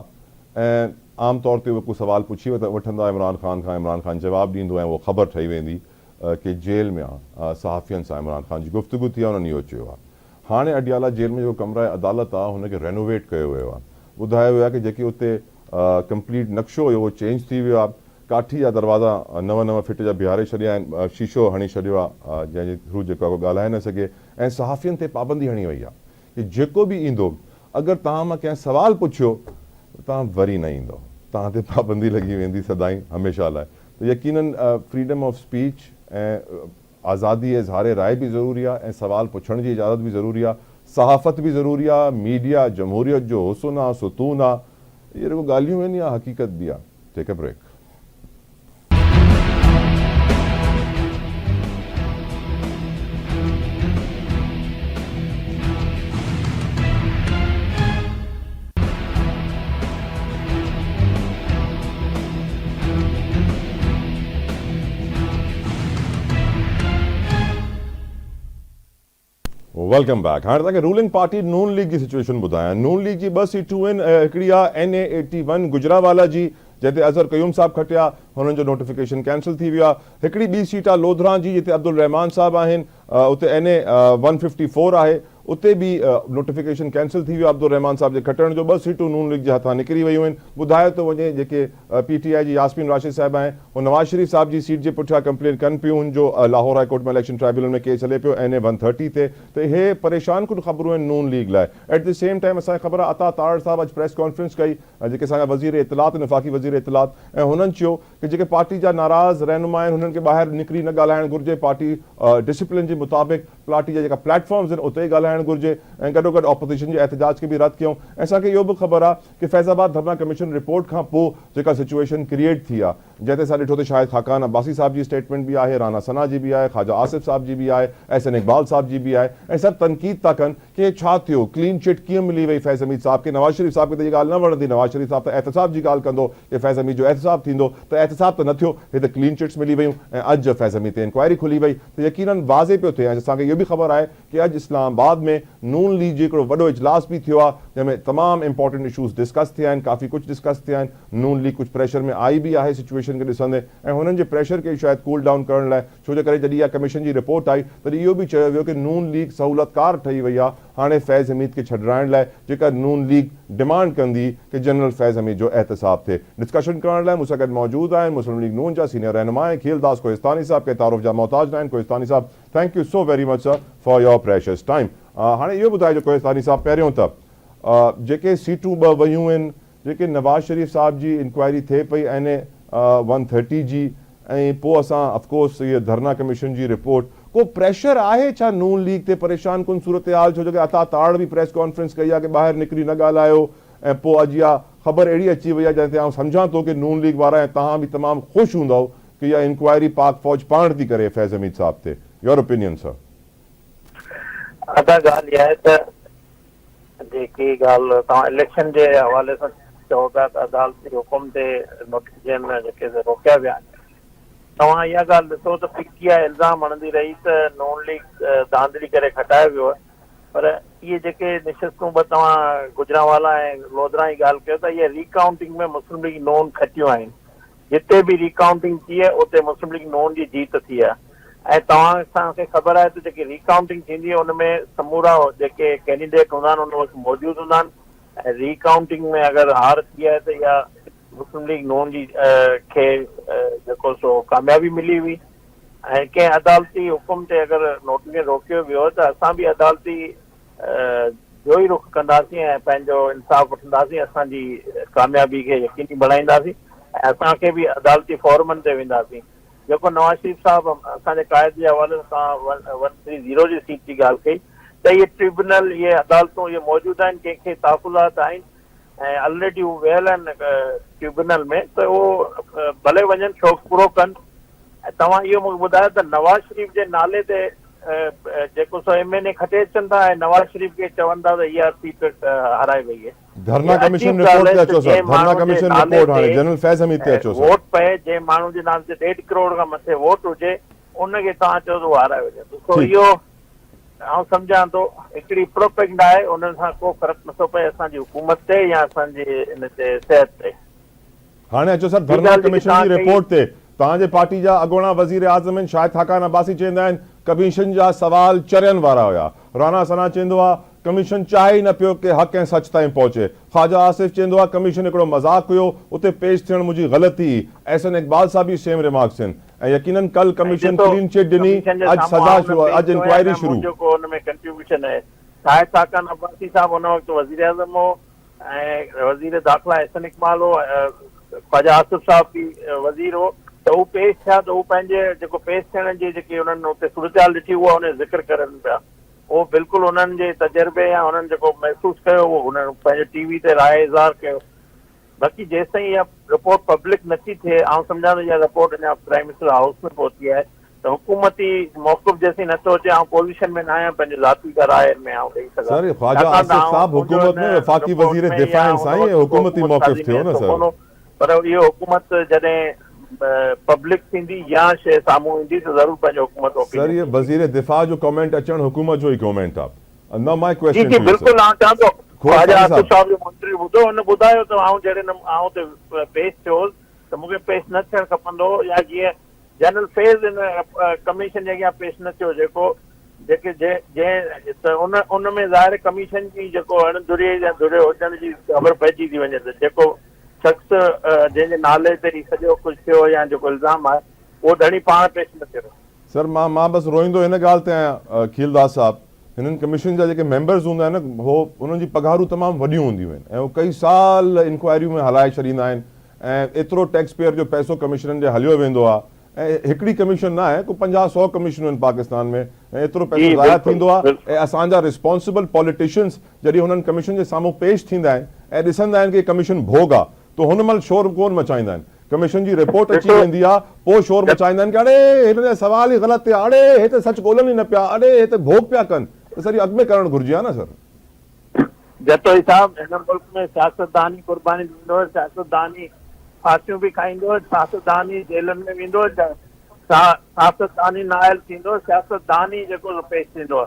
ऐं आम तौर ते उहे को सुवाल पुछी वठंदा इमरान ख़ान खां, इमरान ख़ान जवाबु ॾींदो ऐं उहो ख़बर ठही वेंदी कि जेल में आहे सहाफ़ियुनि सां इमरान ख़ान जी गुफ़्तगू थी आहे, उन्हनि इहो चयो आहे। हाणे अडियाला जेल में जेको कमरा अदालत आहे हुनखे रेनोवेट कयो वियो आहे। ॿुधायो वियो आहे कि जेके उते कंप्लीट नक्शो हुयो उहो चेंज थी वियो आहे, काठी जा दरवाज़ा 9 फीट जा बीहारे छॾिया आहिनि, शीशो हणी छॾियो आहे जंहिंजे थ्रू जेको आहे को ॻाल्हाए न सघे, ऐं सहाफ़ियुनि ते पाबंदी हणी वई आहे कि जेको बि ईंदो अगरि तव्हां मां कंहिं सवाल पुछियो तव्हां वरी न ईंदो, तव्हां ते पाबंदी लॻी वेंदी सदाईं हमेशह लाइ। त यकीनन फ्रीडम ऑफ स्पीच ऐं आज़ादी इज़हार राय बि ज़रूरी आहे ऐं सवाल पुछण जी इजाज़त बि ज़रूरी आहे, सहाफ़त बि ज़रूरी आहे, मीडिया जमहूरियत जो हुस्न आहे, सुतून आहे, इहे रुॻो ॻाल्हियूं आहिनि या हक़ीक़त बि आहे। Take a break. Welcome back. हाणे तव्हांखे रूलिंग पार्टी नून लीग जी सिचुएशन ॿुधायां। नून लीग जी 2 सीटूं आहिनि, हिकिड़ी आहे NA81 गुजरावाला जी जिते अज़हर क़यूम साहब खटिया, हुननि जो नोटिफिकेशन कैंसिल थी वियो आहे। हिकिड़ी ॿी सीट आहे लोधरा जी जिते अब्दुल रहमान साहब आहिनि, उते NA154 आहे, उते बि नोटिफिकेशन कैंसिल थी वियो अब्दुल रहमान साहब जे खटण जो। 2 सीटूं नून लीग जे हथां निकिरी वियूं आहिनि। ॿुधायो थो वञे जेके PTI जी यास्मीन राशिद साहिब आहिनि उहो नवाज शरीफ साहब जी सीट जे पुठियां कंप्लेन कनि पियूं, हुनजो लाहौर हाई कोर्ट में इलेक्शन ट्राइब्यूनल में केस हले पियो NA130 ते। त इहे परेशान कुन ख़बरूं आहिनि नून लीग लाइ। एट द सेम टाइम असांखे ख़बर आहे अता तारड़ साहब अॼु प्रेस कॉन्फ्रेंस कई, जेके असांजा वज़ीर इतलात, वफ़ाक़ी वज़ीर इतलात, ऐं हुननि चयो कि जेके पार्टी जा नाराज़ रहनुमा आहिनि हुननि खे ॿाहिरि निकिरी न ॻाल्हाइणु घुरिजे, पार्टी डिसिप्लिन जे मुताबिक़ पार्टी जा जेका प्लेटफॉर्म्स आहिनि उते ई ॻाल्हाइणु घुरिजे, ऐं गॾोगॾु ऑपोज़िशन जे एहतजाज खे बि रद्द कयूं। ऐं असांखे इहो बि ख़बर आहे कि फैज़ाबाद धरना कमीशन रिपोर्ट खां पोइ जेका सिचुएशन क्रिएट थी आहे, जंहिं ते असां ॾिठो त शायदि ख़ाकान अब्बासी साहब जी स्टेटमेंट बि आहे, राना सना जी बि आहे, ख़्वाजा आसिफ साहब जी बि आहे, SN इक़बाल साहब जी बि आहे, ऐं सभु तनक़ीद था कनि कि छा थियो, क्लीन चिट कीअं मिली वई फैज़ हमीद साहब खे। नवाज शरीफ साहब खे त इहा ॻाल्हि न वणंदी, नवाज शरीफ साहब त एहतसाब जी ॻाल्हि कंदो कि फैज़ हमीद जो एहतसाब थींदो, त एहतसाब त न थियो, हे त क्लीन चिट्स मिली वियूं ऐं अॼु फैज़ हमीद ते इंक्वायरी खुली वई। त यकीनन वाज़े पियो थिए। ऐं असांखे इहो बि ख़बर आहे कि अॼु इस्लामाबाद में नून लीग जो हिकिड़ो वॾो इजलास बि थियो आहे जंहिंमें तमामु इंपॉर्टेंट इशूज़ डिस्कस थिया आहिनि, काफ़ी कुझु डिस्कस थिया आहिनि। नून लीग कुझु प्रेशर में आई बि आहे सिचुएशन खे ॾिसंदे, ऐं हुननि जे प्रेशर खे शायदि कूल डाउन करण लाइ, छो जे करे जॾहिं इहा कमीशन जी रिपोर्ट आई तॾहिं इहो बि चयो वियो कि नून लीग सहूलतकार ठही वई आहे हाणे फैज़ हमीद खे छॾाइण लाइ, जेका नून लीग डिमांड कंदी कि जनरल फैज़ हमीद जो एहतसाब थिए। डिस्कशन करण लाइ मूंसां गॾु मौजूदु आहिनि मुस्लिम लीग नून जा सीनियर रहनुमा खीलदास कोहिस्तानी साहब, के तारुफ जा मोहताज न आहिनि। कोहिस्तानी साहब, thank you so very much sir for your precious time. हाणे इहो ॿुधाइजो कोहिस्तानी साहब, पहिरियों त जेके सीटूं 2 वयूं आहिनि, जेके नवाज शरीफ साहब जी इंक्वायरी थिए पई NA130 जी, ऐं पोइ असां ऑफकोर्स इहे धरना कमीशन जी रिपोर्ट, को प्रेशर आहे छा नून लीग ते परेशान कुन सूरत हाल? छो जो कि अता ताड़ बि प्रेस कॉन्फ्रेंस कई आहे कि ॿाहिरि निकिरी न ॻाल्हायो, ऐं पोइ अॼु इहा ख़बर अहिड़ी अची वई आहे जंहिं ते आउं सम्झां थो कि नून लीग वारा ऐं तव्हां बि तमामु ख़ुशि हूंदव कि इहा इंक्वायरी पाक फ़ौज पाण थी करे फैज़ हमीद साहब ते। Your opinion sir? अदा ॻाल्हि इहा आहे त जेकी ॻाल्हि तव्हां इलेक्शन जे हवाले सां चओ था त अदालती हुकुम ते नोटिफिकेशन जेके रोकिया विया आहिनि, तव्हां इहा ॻाल्हि ॾिसो त पीटीआई इल्ज़ाम हणंदी रही त नून लीग धांधली करे खटाए वियो आहे, पर इहे जेके निशस्तूं ब तव्हां गुजरांवाला ऐं लोधरा जी ॻाल्हि कयो त इहे रिकाउंटिंग में मुस्लिम लीग नून खटियूं आहिनि। जिते बि रिकाउंटिंग थी आहे उते मुस्लिम लीग नून जी जीत थी आहे। ऐं तव्हांखे ख़बर आहे त जेकी रिकाउंटिंग थींदी आहे उनमें समूरा जेके कैंडिडेट हूंदा आहिनि उन वटि मौजूदु हूंदा आहिनि ऐं रिकाउंटिंग में अगरि हार थी आहे त इहा मुस्लिम लीग नून जी खे जेको सो कामयाबी मिली हुई। ऐं कंहिं अदालती हुकुम ते अगरि नोटिफिकेशन रोकियो वियो त असां बि अदालती जो ई रुख कंदासीं ऐं पंहिंजो इंसाफ़ वठंदासीं, असांजी कामयाबी खे यकीनी बणाईंदासीं ऐं असांखे बि अदालती फॉर्मन ते वेंदासीं। जेको नवाज़ शरीफ़ साहिबु असांजे क़ाइद जे हवाले सां 130 जी सीट जी ॻाल्हि कई त इहे ट्रिब्यूनल, इहे अदालतूं इहे मौजूदु आहिनि, कंहिंखे ताक़ुलात आहिनि ऐं ऑलरेडी उहे वियल आहिनि ट्रिब्यूनल में, त उहो भले वञनि शौक़ पूरो कनि। ऐं तव्हां इहो मूंखे ॿुधायो त नवाज़ शरीफ़ जे नाले ते जेको सो MNA खटे अचनि था ऐं नवाज़ शरीफ़ खे चवनि था त इहा सीट हाराए वई आहे। धरना कमीशन रिपोर्ट ते अचो सर, धरना कमीशन रिपोर्ट हाणे जनरल फैज़ हमीद ते अचो सर। वोट पए जंहिं माण्हू जे नाले ते 1.5 करोड़ खां मथे वोट हुजे उनखे तव्हां चओ त हाराए वञे। ॾिसो इहो आउं सम्झां थो हिकिड़ी प्रोपेगेंडा आहे, उन सां को फ़र्क़ु नथो पए असांजी हुकूमत ते या असांजे इन ते सिहत ते। हाणे अचो सर धरना कमीशन जी रिपोर्ट ते। तव्हांजे पार्टी जा अॻूणा वज़ीर आज़म आहिनि शाहिद खाकान अब्बासी चवंदा आहिनि कमीशन जा सवाल चरियनि वारा हुआ। राना सना चवंदो आहे कमीशन चाहे ई न पियो कि हक़ ऐं सच ताईं पहुचे। ख्वाजा आसिफ चवंदो आहे कमीशन हिकिड़ो मज़ाक हुयो, उते पेश थियण मुंहिंजी ग़लती। एहसन इक़बाल साहब बि सेम रिमार्क्स आहिनि ऐं यकीनन कल कमीशन क्लीन चिट ॾिनी, अॼु सज़ा शुरू, अॼु इंक्वायरी शुरू। जेको हुनमें कंट्रीब्यूशन आहे, शाहिद खाकान अब्बासी साहब हुन वक़्तु वज़ीर आज़म हो ऐं वज़ीर दाख़िला एहसन इक़बाल हो, ख्वाजा आसिफ साहब बि वज़ीर हो, त हू पेश थिया त हू पंहिंजे जेको पेश थियण जी जेकी उन्हनि उते सूरतहाल ॾिठी उहा उन ज़िक्र करनि पिया। उहो बिल्कुलु उन्हनि जे तजुर्बे या उन्हनि जेको महसूसु कयो उहो उन्हनि पंहिंजे टीवी ते राय इज़हार कयो। बाक़ी जेसि ताईं इहा रिपोर्ट पब्लिक नथी थिए, आउं सम्झां थो इहा रिपोर्ट अञा प्राइम मिनिस्टर हाउस में पहुती आहे, त हुकूमती मौक़िफ़ जेसिताईं नथो अचे आउं पोज़ीशन में न आहियां पंहिंजे ज़ाती राय में आउं ॾेई सघां। सर ख्वाजा आसिफ साहब हुकूमत में वफ़ाक़ी वज़ीर दिफ़ा आहिनि साईं, हुकूमती मौक़िफ़ थियो न सर। पर इहो हुकूमत जॾहिं पब्लिक थींदी या शइ साम्हूं ईंदी त ज़रूर पंहिंजो हुकूमत। सर ये वज़ीर दिफ़ा जो कमेंट अचणु हुकूमत जो ई कमेंट आहे। न माय क्वेश्चन जी बिल्कुलु आउं चवां थो ख्वाजा आसिफ साहब जो मंत्री ॿुधो, हुन ॿुधायो त आउं जॾहिं आउं ते पेश थियोसि त मूंखे पेश न थियणु खपंदो या जीअं जनरल फैज़ इन कमीशन जे अॻियां पेश न थियो जेको जेके जंहिं त उन में ज़ाहिर कमीशन जी जेको अणधुरे या धुरे हुजण जी ख़बर पइजी थी वञे त जेको शख़्स जंहिंजे नाले ते ई सॼो कुझु थियो या जेको इल्ज़ाम आहे उहो धणी पाण पेश न थियो। सर मां बसि रोईंदो हिन ॻाल्हि ते आहियां खीलदास साहब, हिननि कमीशन जा जेके मेंबर्स हूंदा आहिनि न हो उन्हनि जी पघारूं तमामु वॾियूं हूंदियूं आहिनि ऐं उहे कई साल इंक्वायरियूं में हलाए छॾींदा आहिनि ऐं एतिरो टैक्स पेयर जो पैसो कमीशननि जे हलियो वेंदो आहे ऐं हिकिड़ी कमीशन न आहे, को 50-100 कमीशनूं आहिनि पाकिस्तान में ऐं एतिरो पैसो ज़ाया थींदो आहे ऐं असांजा रिस्पॉन्सिबल पॉलिटिशियंस जॾहिं हुननि कमीशन जे साम्हूं पेश थींदा आहिनि ऐं ॾिसंदा आहिनि कि कमीशन भोग आहे त हुन महिल शोर कोन मचाईंदा आहिनि। कमीशन जी रिपोर्ट अची वेंदी आहे पोइ शोर मचाईंदा आहिनि कि अड़े हिन जा सवाल ई ग़लति थिया, अड़े हिते सच ॻोल्हनि ई न पिया, अड़े हिते भोग पिया कनि। त सर इहो अॻु में करणु घुरिजे हा न सर। जतोई साहब हिन मुल्क में सियासतदानी कुर्बानी ॾींदो, सियासतदानी फांसियूं बि खाईंदो, सियासतदानी जेलनि में वेंदो, सियासतदानी नायल थींदो, सियासतदानी जेको पेश थींदो।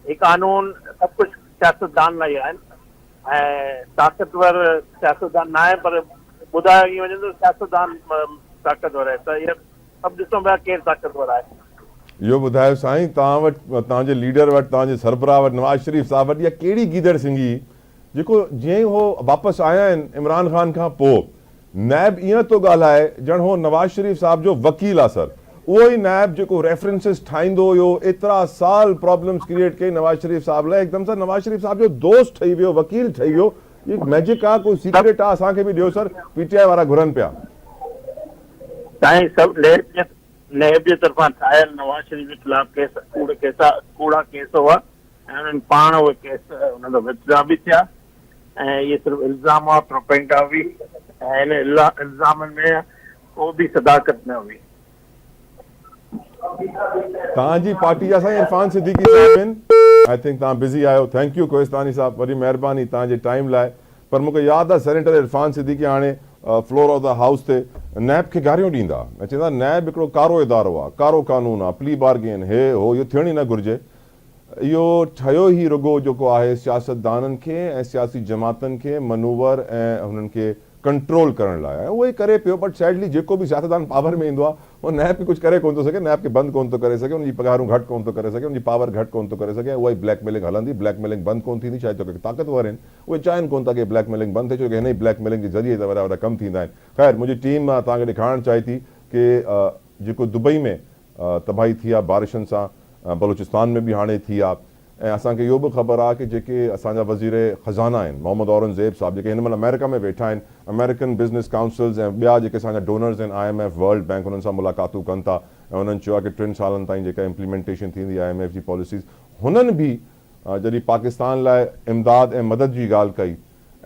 ही कानून सभु कुझु सियासतदान लाइ आहिनि ऐं ताक़तवर सियासतदान न आहे, पर ॿुधायो ईअं वञे थो सियासतदान ताक़तवर आहे। त इहे सभु ॾिसूं पिया केरु ताक़तवर आहे। इहो ॿुधायो साईं तव्हां वटि, तव्हांजे लीडर वटि, तव्हांजे सरबराह वटि नवाज़ शरीफ़ साहब वटि इहा कहिड़ी गीदड़ सिंगी जेको जीअं हो वापसि आया आहिनि इमरान ख़ान खां पोइ नैब ईअं थो ॻाल्हाए ॼण हो नवाज़ शरीफ़ साहब जो वकील आहे। सर उहो ई नैब जेको रेफरेंसिस ठाहींदो हुयो, एतिरा साल प्रॉब्लम्स क्रिएट कई नवाज़ शरीफ़ साहब लाइ, हिकदमि सां नवाज़ शरीफ़ साहब जो दोस्त ठही वियो, वकील ठही वियो। ये मैजिक आहे, कोई सीक्रेट आहे, असांखे बि ॾियो सर, पीटीआई वारा घुरनि पिया। साईं सभु नैब जे तरफ़ां ठाहियल नवाज़ शरीफ़ जे ख़िलाफ़ केस कूड़ा केस हुआ ऐं उन्हनि पाण उहे केस उन्हनि विथड्रॉ बि थिया ऐं इहे सिर्फ़ु इल्ज़ाम आहे, प्रोपेगेंडा हुई ऐं इन इल्ज़ामनि में को बि सदाकत न हुई। तव्हांजी पार्टी जा साईं इरफान सिद्दीकी साहब आहिनि। आई थिंक तव्हां बिज़ी आहियो। थैंक यू कोहिस्तानी साहब, वॾी महिरबानी तव्हांजे टाइम लाइ। पर मूंखे यादि आहे सेनेटर इरफान सिद्दीकी हाणे फ्लोर ऑफ द हाउस ते नैब खे गारियूं ॾींदा ऐं चवंदा नैब हिकिड़ो कारो इदारो आहे, कारो कानून आहे, प्ली बार्गेन हे हो, इहो थियण ई न घुरिजे। इहो ठहियो ई रुॻो जेको आहे सियासतदाननि खे ऐं सियासी जमातनि खे मनूवर ऐं हुननि खे कंट्रोल करण लाइ, उहो ई करे पियो। बट सैडली जेको बि सियासतदान पावर में ईंदो आहे उहो नैब खे कुझु करे कोन थो सघे, नैब खे बंदि कोन थो करे सघे, उनजी पघारूं घटि कोन थो करे सघे, उनजी पावर घटि कोन थो करे सघे। उहा ई ब्लैकमेलिंग हलंदी, ब्लैकमेलिंग बंदि कोन थींदी। शायदि जेके ताक़तवर आहिनि उहे चाहिनि कोन था कि ब्लैकमेलिंग बंदि थिए, छो कि हिन ई ब्लैकमेलिंग जे ज़रिए त वॾा वॾा कम थींदा आहिनि। ख़ैर, मुंहिंजी टीम तव्हांखे ॾेखारणु चाहे थी कि जेको दुबई में तबाही थी आहे बारिशनि सां, बलूचिस्तान में बि हाणे थी आहे। ऐं असांखे इहो बि ख़बर आहे कि जेके असांजा वज़ीर ख़ज़ाना आहिनि मोहम्मद औरंगज़ेब साहब, जेके हिन महिल अमेरिका में वेठा आहिनि, अमेरिकन बिज़नेस काउंसिल्स ऐं ॿिया जेके असांजा डोनर्स आहिनि, IMF, वर्ल्ड बैंक, हुननि सां मुलाक़ातूं कनि था ऐं हुननि चयो आहे कि 3 सालनि ताईं जेका इम्प्लीमेंटेशन थींदी IMF जी पॉलिसीज़, हुननि बि जॾहिं पाकिस्तान लाइ इमदाद ऐं मदद जी ॻाल्हि कई।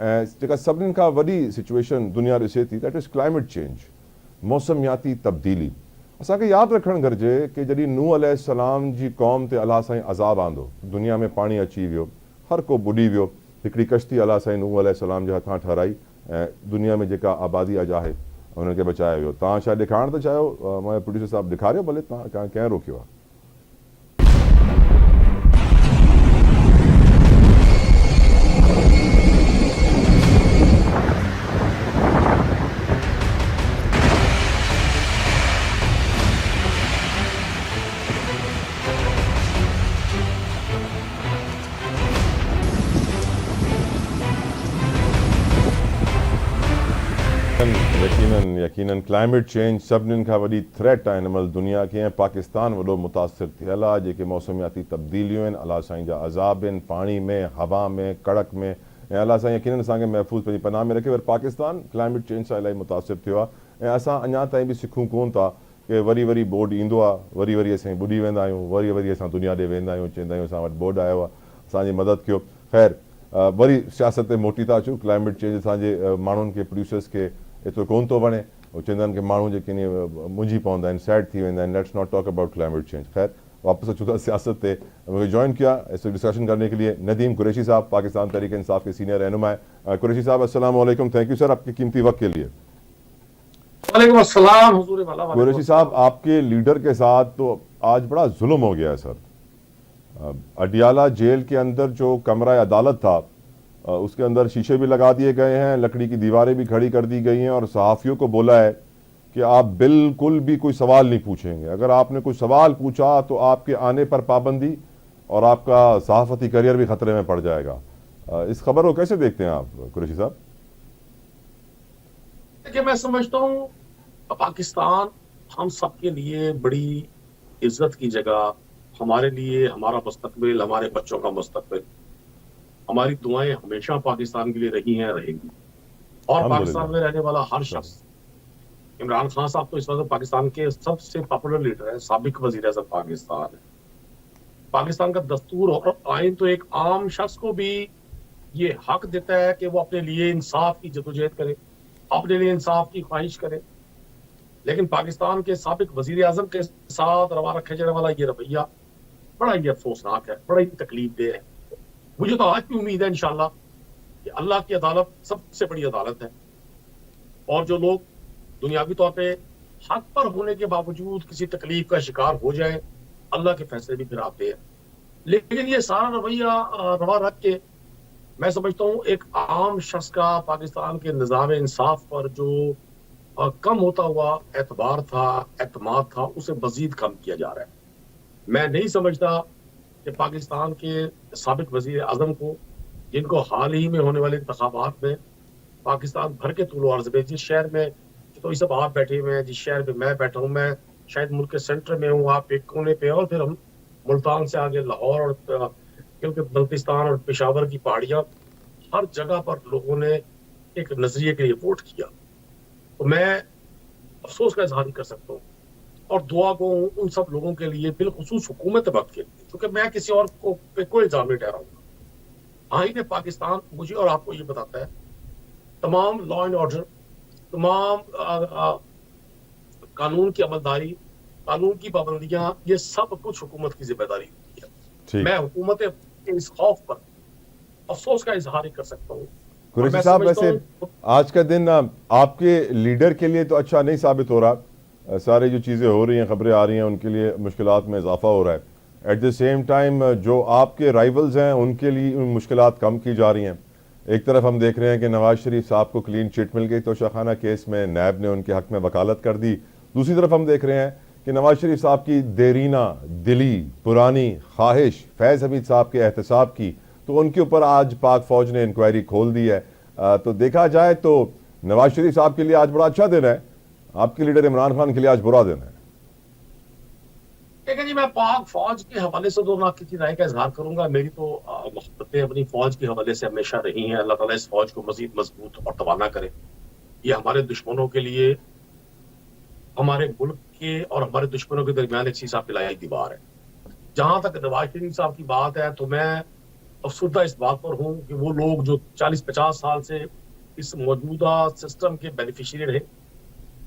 ऐं जेका सभिनीनि खां वॾी सिचुएशन दुनिया ॾिसे थी, दैट इज़ क्लाइमेट चेंज, मौसमियाती तब्दीली। असांखे यादि रखणु घुरिजे कि जॾहिं नूह अलैहिस्सलाम जी क़ौम ते अलाह साईं अज़ाब आंदो, दुनिया में पाणी अची वियो, हर को बुॾी वियो, हिकिड़ी कश्ती अलाह साईं नूह अलैहिस्सलाम जे हथां ठाराई ऐं दुनिया में जेका आबादी अॼु आहे हुननि खे बचायो वियो। तव्हां छा ॾेखारणु था चाहियो? मुंहिंजा प्रोड्यूसर साहब ॾेखारियो भले, तव्हां कंहिं रोकियो आहे? यकीनन क्लाइमेट चेंज सभिनीनि खां वॾी थ्रेट आहे हिन महिल दुनिया खे, ऐं पाकिस्तान वॾो मुतासिर थियल आहे। जेके मौसमियाती तब्दीलियूं आहिनि, अलाह साईं जा अज़ाब आहिनि, पाणी में, हवा में, कड़क में, ऐं अलाह साईं यकीनन असांखे महफ़ूज़ पंहिंजी पनाह में रखे। पर पाकिस्तान क्लाइमेट चेंज सां इलाही मुतासिर थियो आहे ऐं असां अञा ताईं बि सिखूं कोन था कि वरी वरी बोर्ड ईंदो आहे, वरी वरी असां ॿुॾी वेंदा आहियूं, वरी वरी असां दुनिया ॾे वेंदा आहियूं, चवंदा आहियूं असां वटि बोर्ड आयो आहे, असांजी मदद कयो। ख़ैर, वरी सियासत ते मोटी था अचूं। क्लाइमेट चेंज असांजे माण्हुनि खे, प्रोड्यूसर्स खे एतिरो कोन थो वणे। वो चवंदा आहिनि कि माण्हू जेके मुंझी पवंदा आहिनि, सैड थी वेंदा आहिनि। Let's not talk about climate change. ख़ैर, वापस अचूं था सियासत ते। मुझे ज्वाइन किया इस डिस्कशन करने के लिए नदीम कुरैशी साहब, पाकिस्तान तहरीक इंसाफ के सीनियर रहनुमा है। कुरैशी साहब, अस्सलाम वालेकुम। थैंक यू सर आपके कीमती वक्त के लिए। वालेकुम अस्सलाम हुजूर वाला। कुरैशी साहब, आपके लीडर के साथ तो आज बड़ा जुल्म हो गया है सर। अडियाला जेल के अंदर जो कमरा अदालत था, उसके अंदर शीशे भी लगा दिए गए हैं, लकड़ी की दीवारें भी खड़ी कर दी गई हैं और सहाफ़ियों को बोला है कि आप बिल्कुल भी कोई सवाल नहीं पूछेंगे। अगर आपने कोई सवाल पूछा तो आपके आने पर पाबंदी और आपका सहाफ़ती करियर भी खतरे में पड़ जाएगा। इस खबर को कैसे देखते हैं आप कुरैशी साहब? देखिए, मैं समझता हूँ पाकिस्तान हम सबके लिए बड़ी इज्जत की जगह, हमारे लिए हमारा मुस्तकबिल, हमारे बच्चों का मुस्तकबिल, हमारी दुआएं हमेशा पाकिस्तान के लिए रही हैं, रहेंगी। और पाकिस्तान में रहने वाला हर शख्स, इमरान खान साहब तो इस वक्त पाकिस्तान के सबसे पॉपुलर लीडर है, साबिक वजीर आज़म पाकिस्तान है। पाकिस्तान का दस्तूर और आइन तो एक आम शख्स को भी ये हक देता है कि वो अपने लिए इंसाफ की जदोजहद करे, अपने लिए इंसाफ की ख्वाहिश करे। लेकिन पाकिस्तान के साबिक वजीर आज़म के साथ रवा रखे जाने वाला ये रवैया बड़ा ही अफसोसनाक है, बड़ा ही तकलीफ देह है। मुझे तो आज भी उम्मीद है इंशाल्लाह कि अल्लाह की अदालत सबसे बड़ी अदालत है और जो लोग दुनियावी तौर पे हक पर होने के बावजूद किसी तकलीफ का शिकार हो जाए, अल्लाह के फैसले भी फिर आते हैं। लेकिन ये सारा रवैया रवा रख के मैं समझता हूँ एक आम शख्स का पाकिस्तान के निज़ाम इंसाफ पर जो कम होता हुआ एतबार था, एतमाद था, उसे मजीद कम किया जा रहा है। मैं नहीं समझता कि पाकिस्तान के साबिक वजीर आज़म को, जिनको हाल ही में होने वाले इंतखाबात में पाकिस्तान भर के तूल अर्ज़ में, जिस शहर में तो ये सब आप बैठे हुए हैं, जिस शहर में मैं बैठा हूँ, मैं शायद मुल्क के सेंटर में हूँ, आप एक कोने पे, और फिर हम मुल्तान से आगे लाहौर और क्योंकि बल्तिस्तान और पेशावर की पहाड़ियाँ, हर जगह पर लोगों ने एक नजरिए के लिए वोट किया। तो मैं अफसोस का इजहार कर सकता हूँ और दुआ को उन सब लोगों के लिए, बिलखुसूस हुकूमत वक्त के लिए, क्योंकि मैं किसी और को पे कोई इल्जाम नहीं ठहराऊंगा। आईन पाकिस्तान मुझे और आपको ये बताता है तमाम लॉ एंड ऑर्डर, तमाम कानून की अमलदारी, कानून की पाबंदियां, ये सब कुछ हुकूमत की जिम्मेदारी होती है। ठीक। मैं हुकूमत के इस खौफ पर अफसोस का इजहार कर सकता हूँ। कुरैशी साहब, वैसे आज का दिन आपके लीडर के लिए तो अच्छा नहीं साबित हो रहा। सारी जो चीज़ें हो रही हैं, खबरें आ रही हैं, उनके लिए मुश्किलात में इजाफा हो रहा है। एट द सेम टाइम जो आपके राइवल्स हैं उनके लिए मुश्किलात कम की जा रही हैं। एक तरफ हम देख रहे हैं कि नवाज शरीफ साहब को क्लीन चिट मिल गई तोशाखाना केस में, नैब ने उनके हक में वकालत कर दी। दूसरी तरफ हम देख रहे हैं कि नवाज शरीफ साहब की देरीना दिली पुरानी ख्वाहिश फैज़ हमीद साहब के एहतसाब की, तो उनके ऊपर आज पाक फौज ने इंक्वायरी खोल दी है। तो देखा जाए तो नवाज शरीफ साहब के लिए आज बड़ा अच्छा दिन है, आपके लीडर इमरान खान के लिए आज बुरा दिन है। ठीक है जी, मैं पाक फौज के हवाले से तो ना किसी राय का इजहार करूंगा। मेरी तो मोहब्बतें अपनी फौज के हवाले से हमेशा रही हैं। अल्लाह ताला इस फौज को मजीद मजबूत और तवाना करे। ये हमारे दुश्मनों के लिए, हमारे मुल्क के और हमारे दुश्मनों के दरमियान एक शीशा पिलाई दीवार है। जहां तक नवाज शरीफ साहब की बात है तो मैं अफसुर्दा इस बात पर हूँ कि वो लोग जो 40-50 साल से इस मौजूदा सिस्टम के बेनिफिशियरी रहे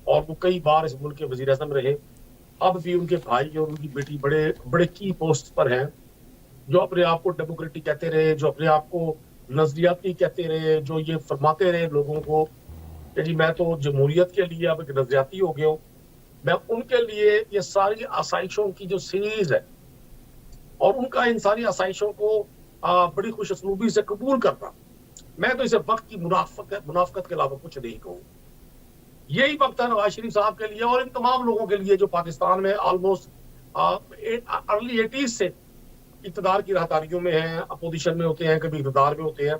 और वो कई बार इस मुल्क के वजीर आज़म रहे, अब भी उनके भाई और उनकी बेटी बड़े बड़े की पोस्ट पर हैं, जो अपने आप को डेमोक्रेटिक कहते रहे, जो अपने आप को नजरियाती कहते रहे, जो ये फरमाते रहे लोगों को कि जी मैं तो जमहूरियत के लिए अब एक नजरियाती हो गया हूँ। मैं उनके लिए ये सारी आसाइशों की जो सीरीज है और उनका इन सारी आसाइशों को बड़ी खुश असलूबी से कबूल करना, मैं तो इसे वक्त की मुनाफकत के अलावा कुछ नहीं कहूँ। यही वक्त है नवाज शरीफ साहब के लिए और इन तमाम लोगों के लिए जो पाकिस्तान में ऑलमोस्ट अर्ली 80s से इक़्तिदार की राहदारियों में हैं, अपोजिशन में होते हैं, कभी इक़्तिदार में होते हैं।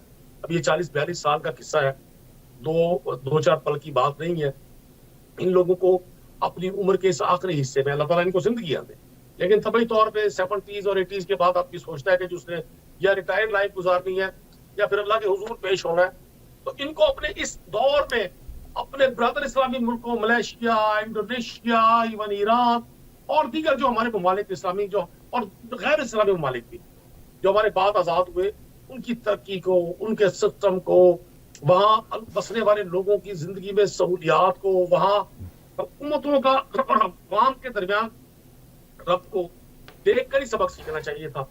अब ये 40-42 साल का किस्सा है, दो चार पल की बात नहीं है। इन लोगों को अपनी उम्र के इस आखिरी हिस्से में अल्लाह ताला इनको जिंदगी दे, लेकिन तभी तौर पे 70s और 80s के बाद आपकी सोचता है कि जो उसने या रिटायर्ड लाइफ गुजारनी है या फिर अल्लाह के हुजूर पेश होना है, तो इनको अपने इस दौर में अपने ब्रदर इस्लामी मुल्कों मलेशिया, इंडोनेशिया, इवन ईरान और दीगर जो हमारे ममालिक इस्लामी जो और गैर इस्लामी ममालिक भी जो हमारे बाद आजाद हुए, उनकी तरक्की को, उनके सिस्टम को, वहाँ बसने वाले लोगों की जिंदगी में सहूलियात को, वहाँ हुकूमतों का अवाम के दरमियान रब को देखकर ही सबक सीखना चाहिए था।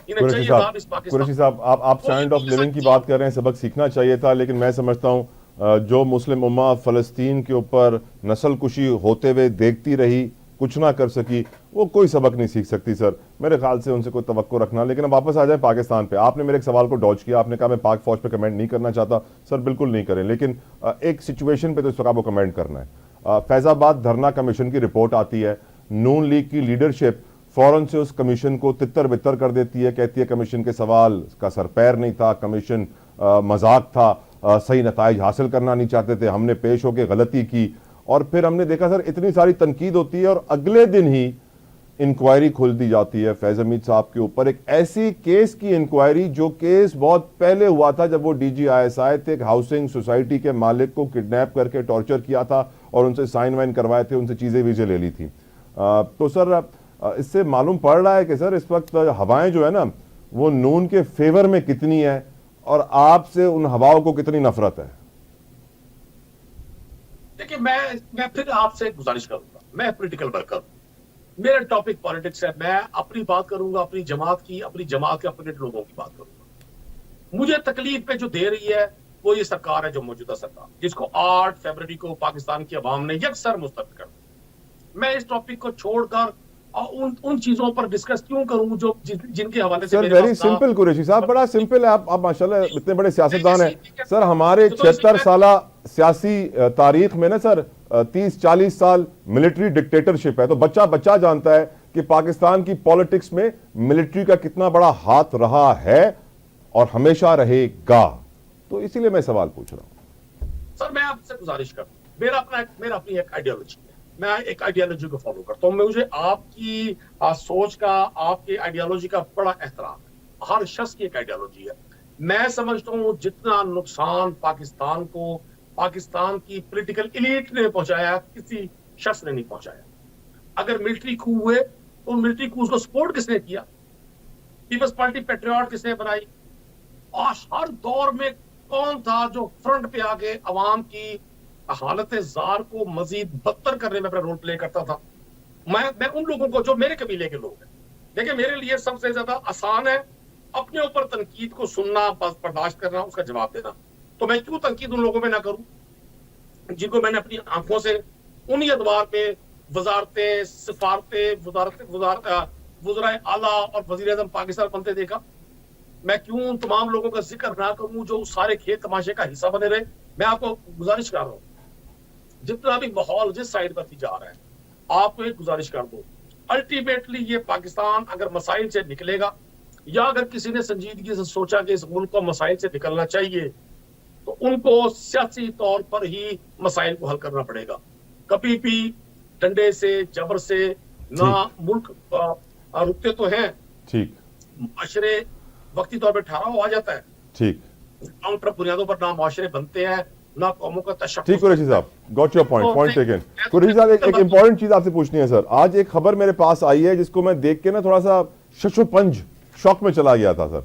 इन्हें चाहिए था इस पाकिस्तान। कुरैशी साहब, आप स्टैंडर्ड ऑफ लिविंग की बात कर रहे हैं, सबक सीखना चाहिए था, लेकिन मैं समझता हूँ जो मुस्लिम उम्मा फ़लस्तीन के ऊपर नस्ल कुशी होते हुए देखती रही, कुछ ना कर सकी, वो कोई सबक नहीं सीख सकती सर। मेरे ख्याल से उनसे कोई तवक्को रखना। लेकिन अब वापस आ जाए पाकिस्तान पे। आपने मेरे एक सवाल को डॉज किया, आपने कहा मैं पाक फौज पे कमेंट नहीं करना चाहता। सर बिल्कुल नहीं करें, लेकिन एक सिचुएशन पे तो इस वक्त आपको कमेंट करना है। फैज़ाबाद धरना कमीशन की रिपोर्ट आती है, नून लीग की लीडरशिप फौरन से उस कमीशन को तितर बितर कर देती है, कहती है कमीशन के सवाल का सर पैर नहीं था, कमीशन मजाक था, सही नताइज हासिल करना नहीं चाहते थे, हमने पेश होकर गलती की। और फिर हमने देखा सर इतनी सारी तनकीद होती है और अगले दिन ही इंक्वायरी खोल दी जाती है फैज़ हमीद साहब के ऊपर, एक ऐसी केस की इंक्वायरी जो केस बहुत पहले हुआ था, जब वो DGISI थे, एक हाउसिंग सोसाइटी के मालिक को किडनैप करके टॉर्चर किया था और उनसे साइन वाइन करवाए थे, उनसे चीज़ें वीज़े ले ली थी। तो सर इससे मालूम पड़ रहा है कि सर इस वक्त हवाएं जो है ना वो नून के फेवर में कितनी है और आपसे उन हवाओं को कितनी नफरत है। देखिए, मैं फिर आपसे गुजारिश करूंगा, मैं पॉलिटिकल वर्कर, मेरा टॉपिक पॉलिटिक्स है, मैं अपनी बात करूंगा, अपनी जमात के अपने लोगों की बात करूंगा। मुझे तकलीफ पे जो दे रही है वो ये सरकार है, जो मौजूदा सरकार, जिसको 8 फरवरी को पाकिस्तान की अवाम ने यकसर मुस्तरद कर दिया। मैं इस टॉपिक को छोड़कर और उन चीजों पर डिस्कस क्यों करूं जो जिनके हवाले से वेरी सिंपल कुरैशी साहब, बड़ा सिंपल है। आप माशाल्लाह इतने बड़े सियासतदान हैं सर। हमारे 76 साल सियासी तारीख में ना सर 30-40 साल मिलिट्री डिक्टेटरशिप है, तो बच्चा जानता है कि पाकिस्तान की पॉलिटिक्स में मिलिट्री का कितना बड़ा हाथ रहा है और हमेशा रहेगा। तो इसीलिए मैं सवाल पूछ रहा हूं सर। मैं आपसे गुजारिश करता हूं, मेरा अपनी एक आइडियोलॉजी है, मैं एक आइडियोलॉजी को फॉलो करता हूं। मुझे आपकी सोच का, आपकी आइडियोलॉजी का बड़ा एहतराम है। हर शख्स की एक आइडियोलॉजी है। मैं समझता हूं जितना नुकसान पाकिस्तान को, पाकिस्तान की पॉलिटिकल एलीट ने पहुंचाया, किसी शख्स ने नहीं पहुंचाया। अगर मिलिट्री कू हुए तो मिलिट्री कूज को सपोर्ट किसने किया? पीपल्स पार्टी पेट्रियट किसने बनाई? आज हर दौर में कौन था जो फ्रंट पे आके अवाम की हालत जार को मजीद बदतर करने में अपना रोल प्ले करता था? मैं उन लोगों को जो मेरे कबीले के लोग हैं, देखिए मेरे लिए सबसे ज्यादा आसान है अपने ऊपर तनकीद को सुनना, बर्दाश्त करना, उसका जवाब देना। तो मैं क्यों तनकीद उन लोगों में ना करूं जिनको मैंने अपनी आंखों से उन्हीं अदवार पे वजारतें, सिफारतें, वज़राए आला और वज़ीर आज़म पाकिस्तान बनते देखा। मैं क्यों उन तमाम लोगों का जिक्र ना करूं जो उस सारे खेल तमाशे का हिस्सा बने रहे? मैं आपको गुजारिश कर रहा हूं, जितना भी माहौल जिस साइड पर जा रहा है, आपको एक गुजारिश कर दो, अल्टीमेटली ये पाकिस्तान अगर मसाइल से निकलेगा, या अगर किसी ने संजीदगी से सोचा कि इस मुल्क को मसाइल से निकलना चाहिए, तो उनको सियासी तौर पर ही मसाइल को हल करना पड़ेगा। कभी भी डंडे से, जबर से ना मुल्क रुकते तो हैं, ठीक, माशरे वक्ती तौर पर ठहराव आ जाता है, ठीक, काउंटर बुनियादों पर ना माशरे बनते हैं, ना कौमों का तशक्कुस। ठीक कुरैशी साहब, got your point taken. Qureshi साहब, एक इंपॉर्टेंट चीज आपसे पूछनी है सर। आज एक खबर मेरे पास आई है जिसको मैं देख के ना थोड़ा सा शशोपंज शौक में चला गया था सर।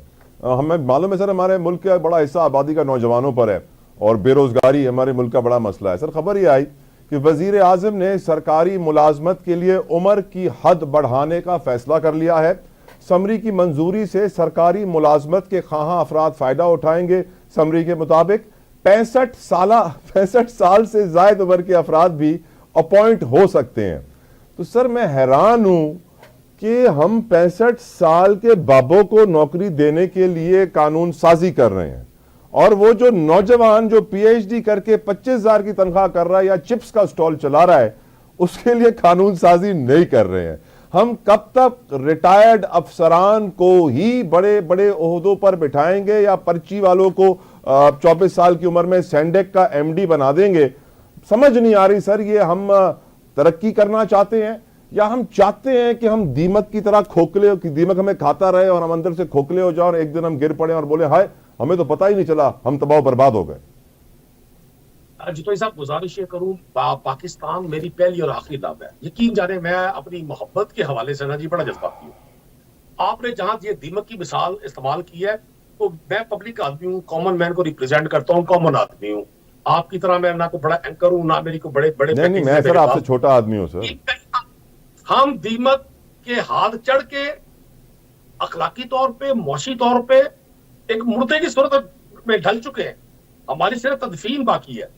हमें मालूम है सर, हमारे मुल्क का बड़ा हिस्सा आबादी का नौजवानों पर है और बेरोजगारी हमारे मुल्क का बड़ा मसला है। सर खबर ये आई कि वजीर आजम ने सरकारी मुलाजमत के लिए उम्र की हद बढ़ाने का फैसला कर लिया है। समरी की मंजूरी से सरकारी मुलाजमत के खाहा अफराद फायदा उठाएंगे। समरी के मुताबिक 65 साल से ज्यादा उम्र के अफराद भी अपॉइंट हो सकते हैं। तो सर मैं हैरान हूं कि हम 65 साल के बाबों को नौकरी देने के लिए कानून साजी कर रहे हैं, और वो जो नौजवान जो पीएचडी करके 25,000 की तनख्वाह कर रहा है या चिप्स का स्टॉल चला रहा है, उसके लिए कानून साजी नहीं कर रहे हैं। हम कब तक रिटायर्ड अफसरान को ही बड़े बड़े ओहदों पर बिठाएंगे या पर्ची वालों को 24 साल की उम्र में सैंडेक का एमडी बना देंगे? समझ नहीं आ रही सर, ये हम तरक्की करना चाहते हैं या हम चाहते हैं कि हम दीमक की तरह खोखले, कि दीमक हमें खाता रहे और हम अंदर से खोखले हो जाए और एक दिन हम गिर पड़े और बोले हाय हमें तो पता ही नहीं चला, हम तबाह बर्बाद हो गए। जितो साहब गुजारिश ये करूं, पाकिस्तान मेरी पहली और आखिरी दाव है। यकीन जाने मैं अपनी मोहब्बत के हवाले से ना जी बड़ा जज्बाती हूँ। आपने जहां ये दीमक की मिसाल इस्तेमाल की है, तो मैं पब्लिक आदमी हूँ, कॉमन मैन को रिप्रेजेंट करता हूँ, कॉमन आदमी हूँ। आपकी तरह मैं ना को बड़ा एंकर हूँ, ना मेरी को बड़े बड़े नहीं, मैं सर आपसे छोटा आदमी हूँ सर। हम दीमक के हाथ चढ़ के अखलाकी तौर पे, मौशी तौर पे एक मुर्दे की सूरत में ढल चुके हैं। हमारी सिर्फ तदफीन बाकी है।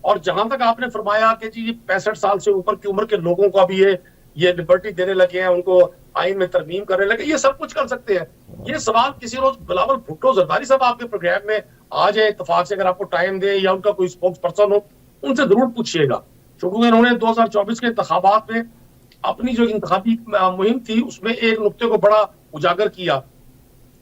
और जहां तक आपने फरमाया कि जी 65 साल से ऊपर की उम्र के लोगों को भी ये लिबर्टी देने लगे हैं, उनको आइन में तरमीम करने लगे, ये सब कुछ कर सकते हैं। ये सवाल किसी रोज बिलावल भुट्टो जरदारी साहब आपके प्रोग्राम में आ जाए इत्तेफाक से, अगर आपको टाइम दे या उनका कोई स्पोक्स पर्सन हो, उनसे जरूर पूछिएगा। क्योंकि उन्होंने 2024 के इंतखाबात में अपनी जो इंतखाबी मुहिम थी उसमें एक नुक्ते को बड़ा उजागर किया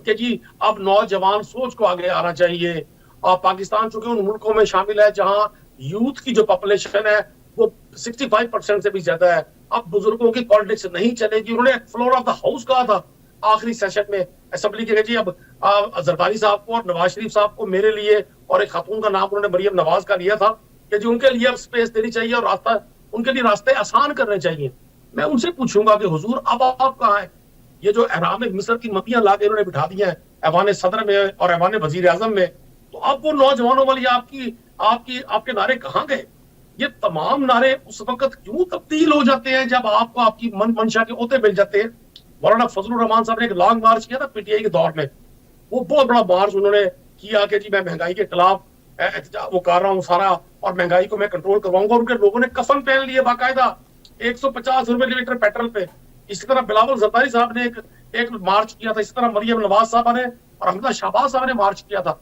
कि जी अब नौजवान सोच को आगे आना चाहिए। और पाकिस्तान चूंकि उन मुल्कों में शामिल है जहां यूथ की जो पॉपुलेशन है वो 65% से भी ज्यादा है, अब बुजुर्गों की पॉलिटिक्स नहीं चलेगी। उन्होंने फ्लोर ऑफ द हाउस कहा था आखिरी सेशन में असेंबली के, जी अब जरदारी साहब को और नवाज शरीफ साहब को मेरे लिए, और एक खातून का नाम उन्होंने मरियम नवाज का लिया था, कि जी उनके लिए अब स्पेस देनी चाहिए और रास्ता, उनके लिए रास्ते आसान करने चाहिए। मैं उनसे पूछूंगा कि हुजूर अब आप कहाँ हैं? ये जो एहराम मिस्र की मम्मियां ला के उन्होंने बिठा दी हैं ऐवान सदर में और ऐवान वजीर आजम में, तो अब वो नौजवानों वाली आपके नारे कहाँ गए? ये तमाम नारे उस वक्त क्यों तब्दील हो जाते हैं जब आपको आपकी मन मंशा के ओहदे मिल जाते हैं? मौलाना फजलुर रहमान साहब ने एक लॉन्ग मार्च किया था पीटीआई के दौर में, वो बहुत बड़ा मार्च उन्होंने किया कि जी मैं महंगाई के खिलाफ वो कर रहा हूँ सारा, और महंगाई को मैं कंट्रोल करवाऊंगा। उनके लोगों ने कफन पहन लिए बाकायदा 150 रुपए लीटर पेट्रोल पे। इसी तरह बिलावल जरदारी साहब ने एक मार्च किया था, इसी तरह मरियम नवाज साहब ने और हमदा शहबाज साहब ने मार्च किया था।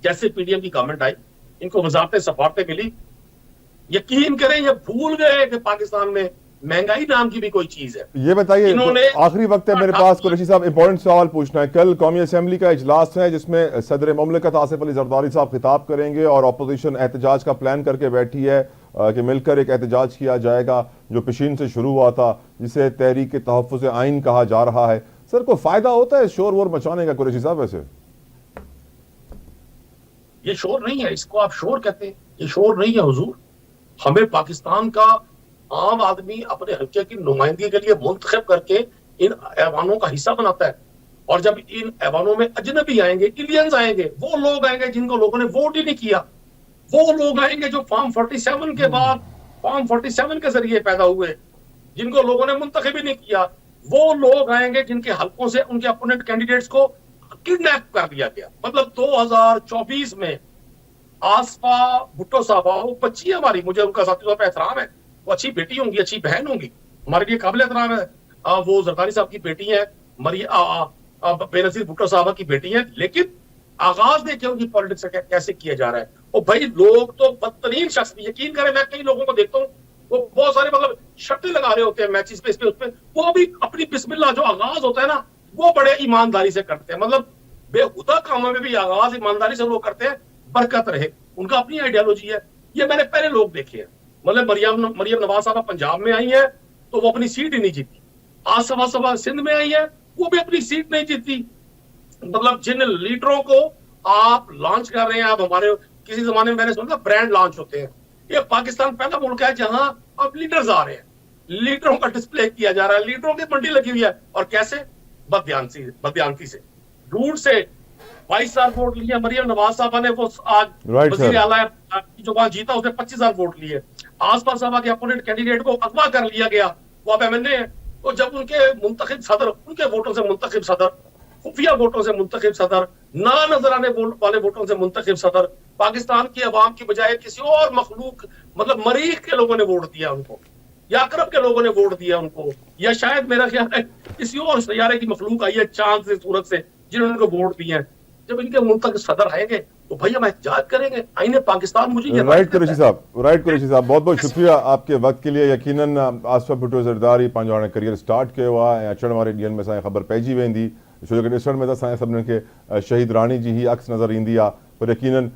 जैसे पीडीएम की गवर्नमेंट आई, इनको वजारतें सफारतें मिली, यकीन करें ये भूल गए कि पाकिस्तान में महंगाई नाम की भी कोई चीज है। ये बताइए, आखिरी वक्त है मेरे पास, कुरैशी साहब इंपॉर्टेंट सवाल पूछना है। कल कौमी असेंबली का इजलास है जिसमें सदर मुमलिकत आसिफ अली जरदारी साहब खिताब करेंगे और अपोजिशन एहतजाज का प्लान करके बैठी है कि मिलकर एक एहतजाज किया जाएगा जो पेशीन से शुरू हुआ था, जिसे तहरीक तहफ़्फ़ुज़ आइन कहा जा रहा है। सर को फायदा होता है शोर वोर मचाने का कुरैशी साहब? वैसे ये शोर नहीं है, इसको आप शोर कहते हैं, ये शोर नहीं है हुजूर। हमें पाकिस्तान का आम आदमी अपने हल्के की नुमाइंदगी के लिए मुंतखब करके इन ऐवानों का हिस्सा बनाता है। और जब इन ऐवानों में अजनबी आएंगे, इंडियंस आएंगे, वो लोग आएंगे जिनको लोगों ने वोट ही नहीं किया, वो लोग आएंगे जो फॉर्म 47 के बाद, फॉर्म 47 के जरिए पैदा हुए, जिनको लोगों ने मुंतखब ही नहीं किया, वो लोग आएंगे जिनके हलकों से उनके अपोनेंट कैंडिडेट्स को किडनैप कर दिया गया। मतलब 2024 में आसफा भुट्टो साहबा, वो बच्ची है हमारी, मुझे उनका साथी तौर पर एहतराम है, वो अच्छी बेटी होंगी, अच्छी बहन होंगी, हमारे लिए काबिल एहतराम है। वो जरदारी साहब की बेटी है, बेनजीर भुट्टो साहबा की बेटी है, लेकिन आगाज देखिए उनकी पॉलिटिक्स कैसे किया जा रहा है। और भाई लोग तो बदतरीन शख्स, यकीन करें मैं कई लोगों को देखता हूँ, वो बहुत सारे मतलब शर्तें लगा रहे होते हैं मैचेस पे, इस पे उस पे, वो भी अपनी बिस्मिल्लाह जो आगाज होता है ना, वो बड़े ईमानदारी से करते हैं। मतलब बेहुदा कामों में भी आगाज ईमानदारी से लोग करते हैं, बरकत रहे, उनका अपनी आइडियोलॉजी है। ये मैंने पहले लोग देखे हैं। मतलब मरियम नवाज साहब पंजाब में आई है तो वो अपनी सीट ही नहीं जीती, आसफा साहब सिंध में आई है, वो भी अपनी सीट नहीं जीती। मतलब जिन लीडरों को आप लॉन्च कर रहे हैं, आप हमारे किसी जमाने में मैंने सुना ब्रांड लॉन्च होते हैं, ये पाकिस्तान पहला मुल्क है जहां अब लीडर्स आ रहे हैं, लीडरों का डिस्प्ले किया जा रहा है, लीडरों की मंडी लगी हुई है। और कैसे? बदयांती से, झूठ से। 22,000 वोट लिए मरियम नवाज साहबा ने, वो आज वजीर आला जो बात जीता उसने 25,000 वोट लिए। आसफा साहबा के अपोनेंट कैंडिडेट को अगवा कर लिया गया, वो अब एमएनए है। तो जब उनके मुंतखिब सदर, उनके वोटों से मुंतखिब सदर, खुफिया वोटों से मुंतखिब सदर, ना नजर आने वाले वोटों से मुंतखिब सदर, पाकिस्तान की अवाम की बजाय किसी और मखलूक, मतलब मरीख के लोगों ने वोट दिया उनको, या अकरब के लोगों ने वोट दिया उनको, या शायद मेरा ख्याल है किसी और सैयारे की मखलूक आई है चांद से, सूरज से, जिन्होंने उनको वोट दिए हैं। जब इनके मुंतखिब सदर आएंगे तो भैया हम एहतजाज करेंगे, आईने पाकिस्तान मुझे राइट कुरैशी साहब, बहुत बहुत शुक्रिया आपके वक्त के लिए। यकीनन आसफा भुट्टो ज़रदारी पंहिंजो हाणे करियर स्टार्ट किया हुआ ऐं अचण वारे ॾींहंनि में असांखे ख़बर पइजी वेंदी, छो जो ॾिसण में त असांजे सभिनीनि खे शहीद राणी जी ही अक्स नज़र ईंदी आहे, पर यकीनन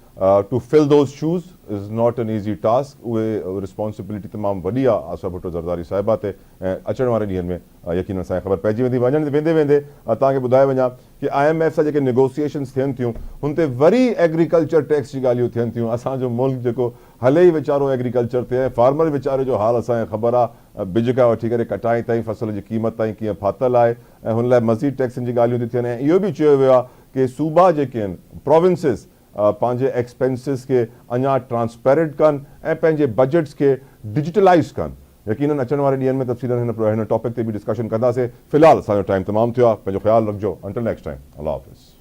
to fill those shoes is not an easy task. उहे रिस्पॉन्सिबिलिटी तमामु वॾी आहे आसफा भुट्टो ज़रदारी साहिबा ते, ऐं अचण वारे ॾींहंनि में यकीनन असांखे ख़बर पइजी वेंदी। वेंदे वेंदे तव्हांखे ॿुधाए वञा कि IMF सां जेके नेगोशिएशन्स थियनि थियूं हुन ते वरी एग्रीकल्चर टैक्स जी ॻाल्हियूं थियनि थियूं। असांजो मुल्क जेको हले ई वीचारो एग्रीकल्चर ते, ऐं फार्मर वीचारे जो हाल असांखे ख़बर आहे, बिज खां वठी करे कटाई ताईं, फसल जी क़ीमत ताईं कीअं फाथल आहे, ऐं हुन लाइ मज़ीद टैक्सनि जी ॻाल्हियूं थी थियनि। ऐं इहो बि चयो वियो आहे कि सूबा जेके आहिनि, प्रोविंसिस, पंहिंजे एक्सपेंसिस खे अञा ट्रांसपेरेंट कनि ऐं पंहिंजे बजट्स खे डिजिटलाइज़ कनि। यकीनन अचण वारे ॾींहंनि में तफ़सीलन हिन टॉपिक ते बि डिस्कशन कंदासीं। फ़िलहाल असांजो टाइम तमामु थियो आहे, पंहिंजो ख़्यालु रखिजो। अंटिल नेक्स्ट टाइम, अल्लाह हाफ़िज़।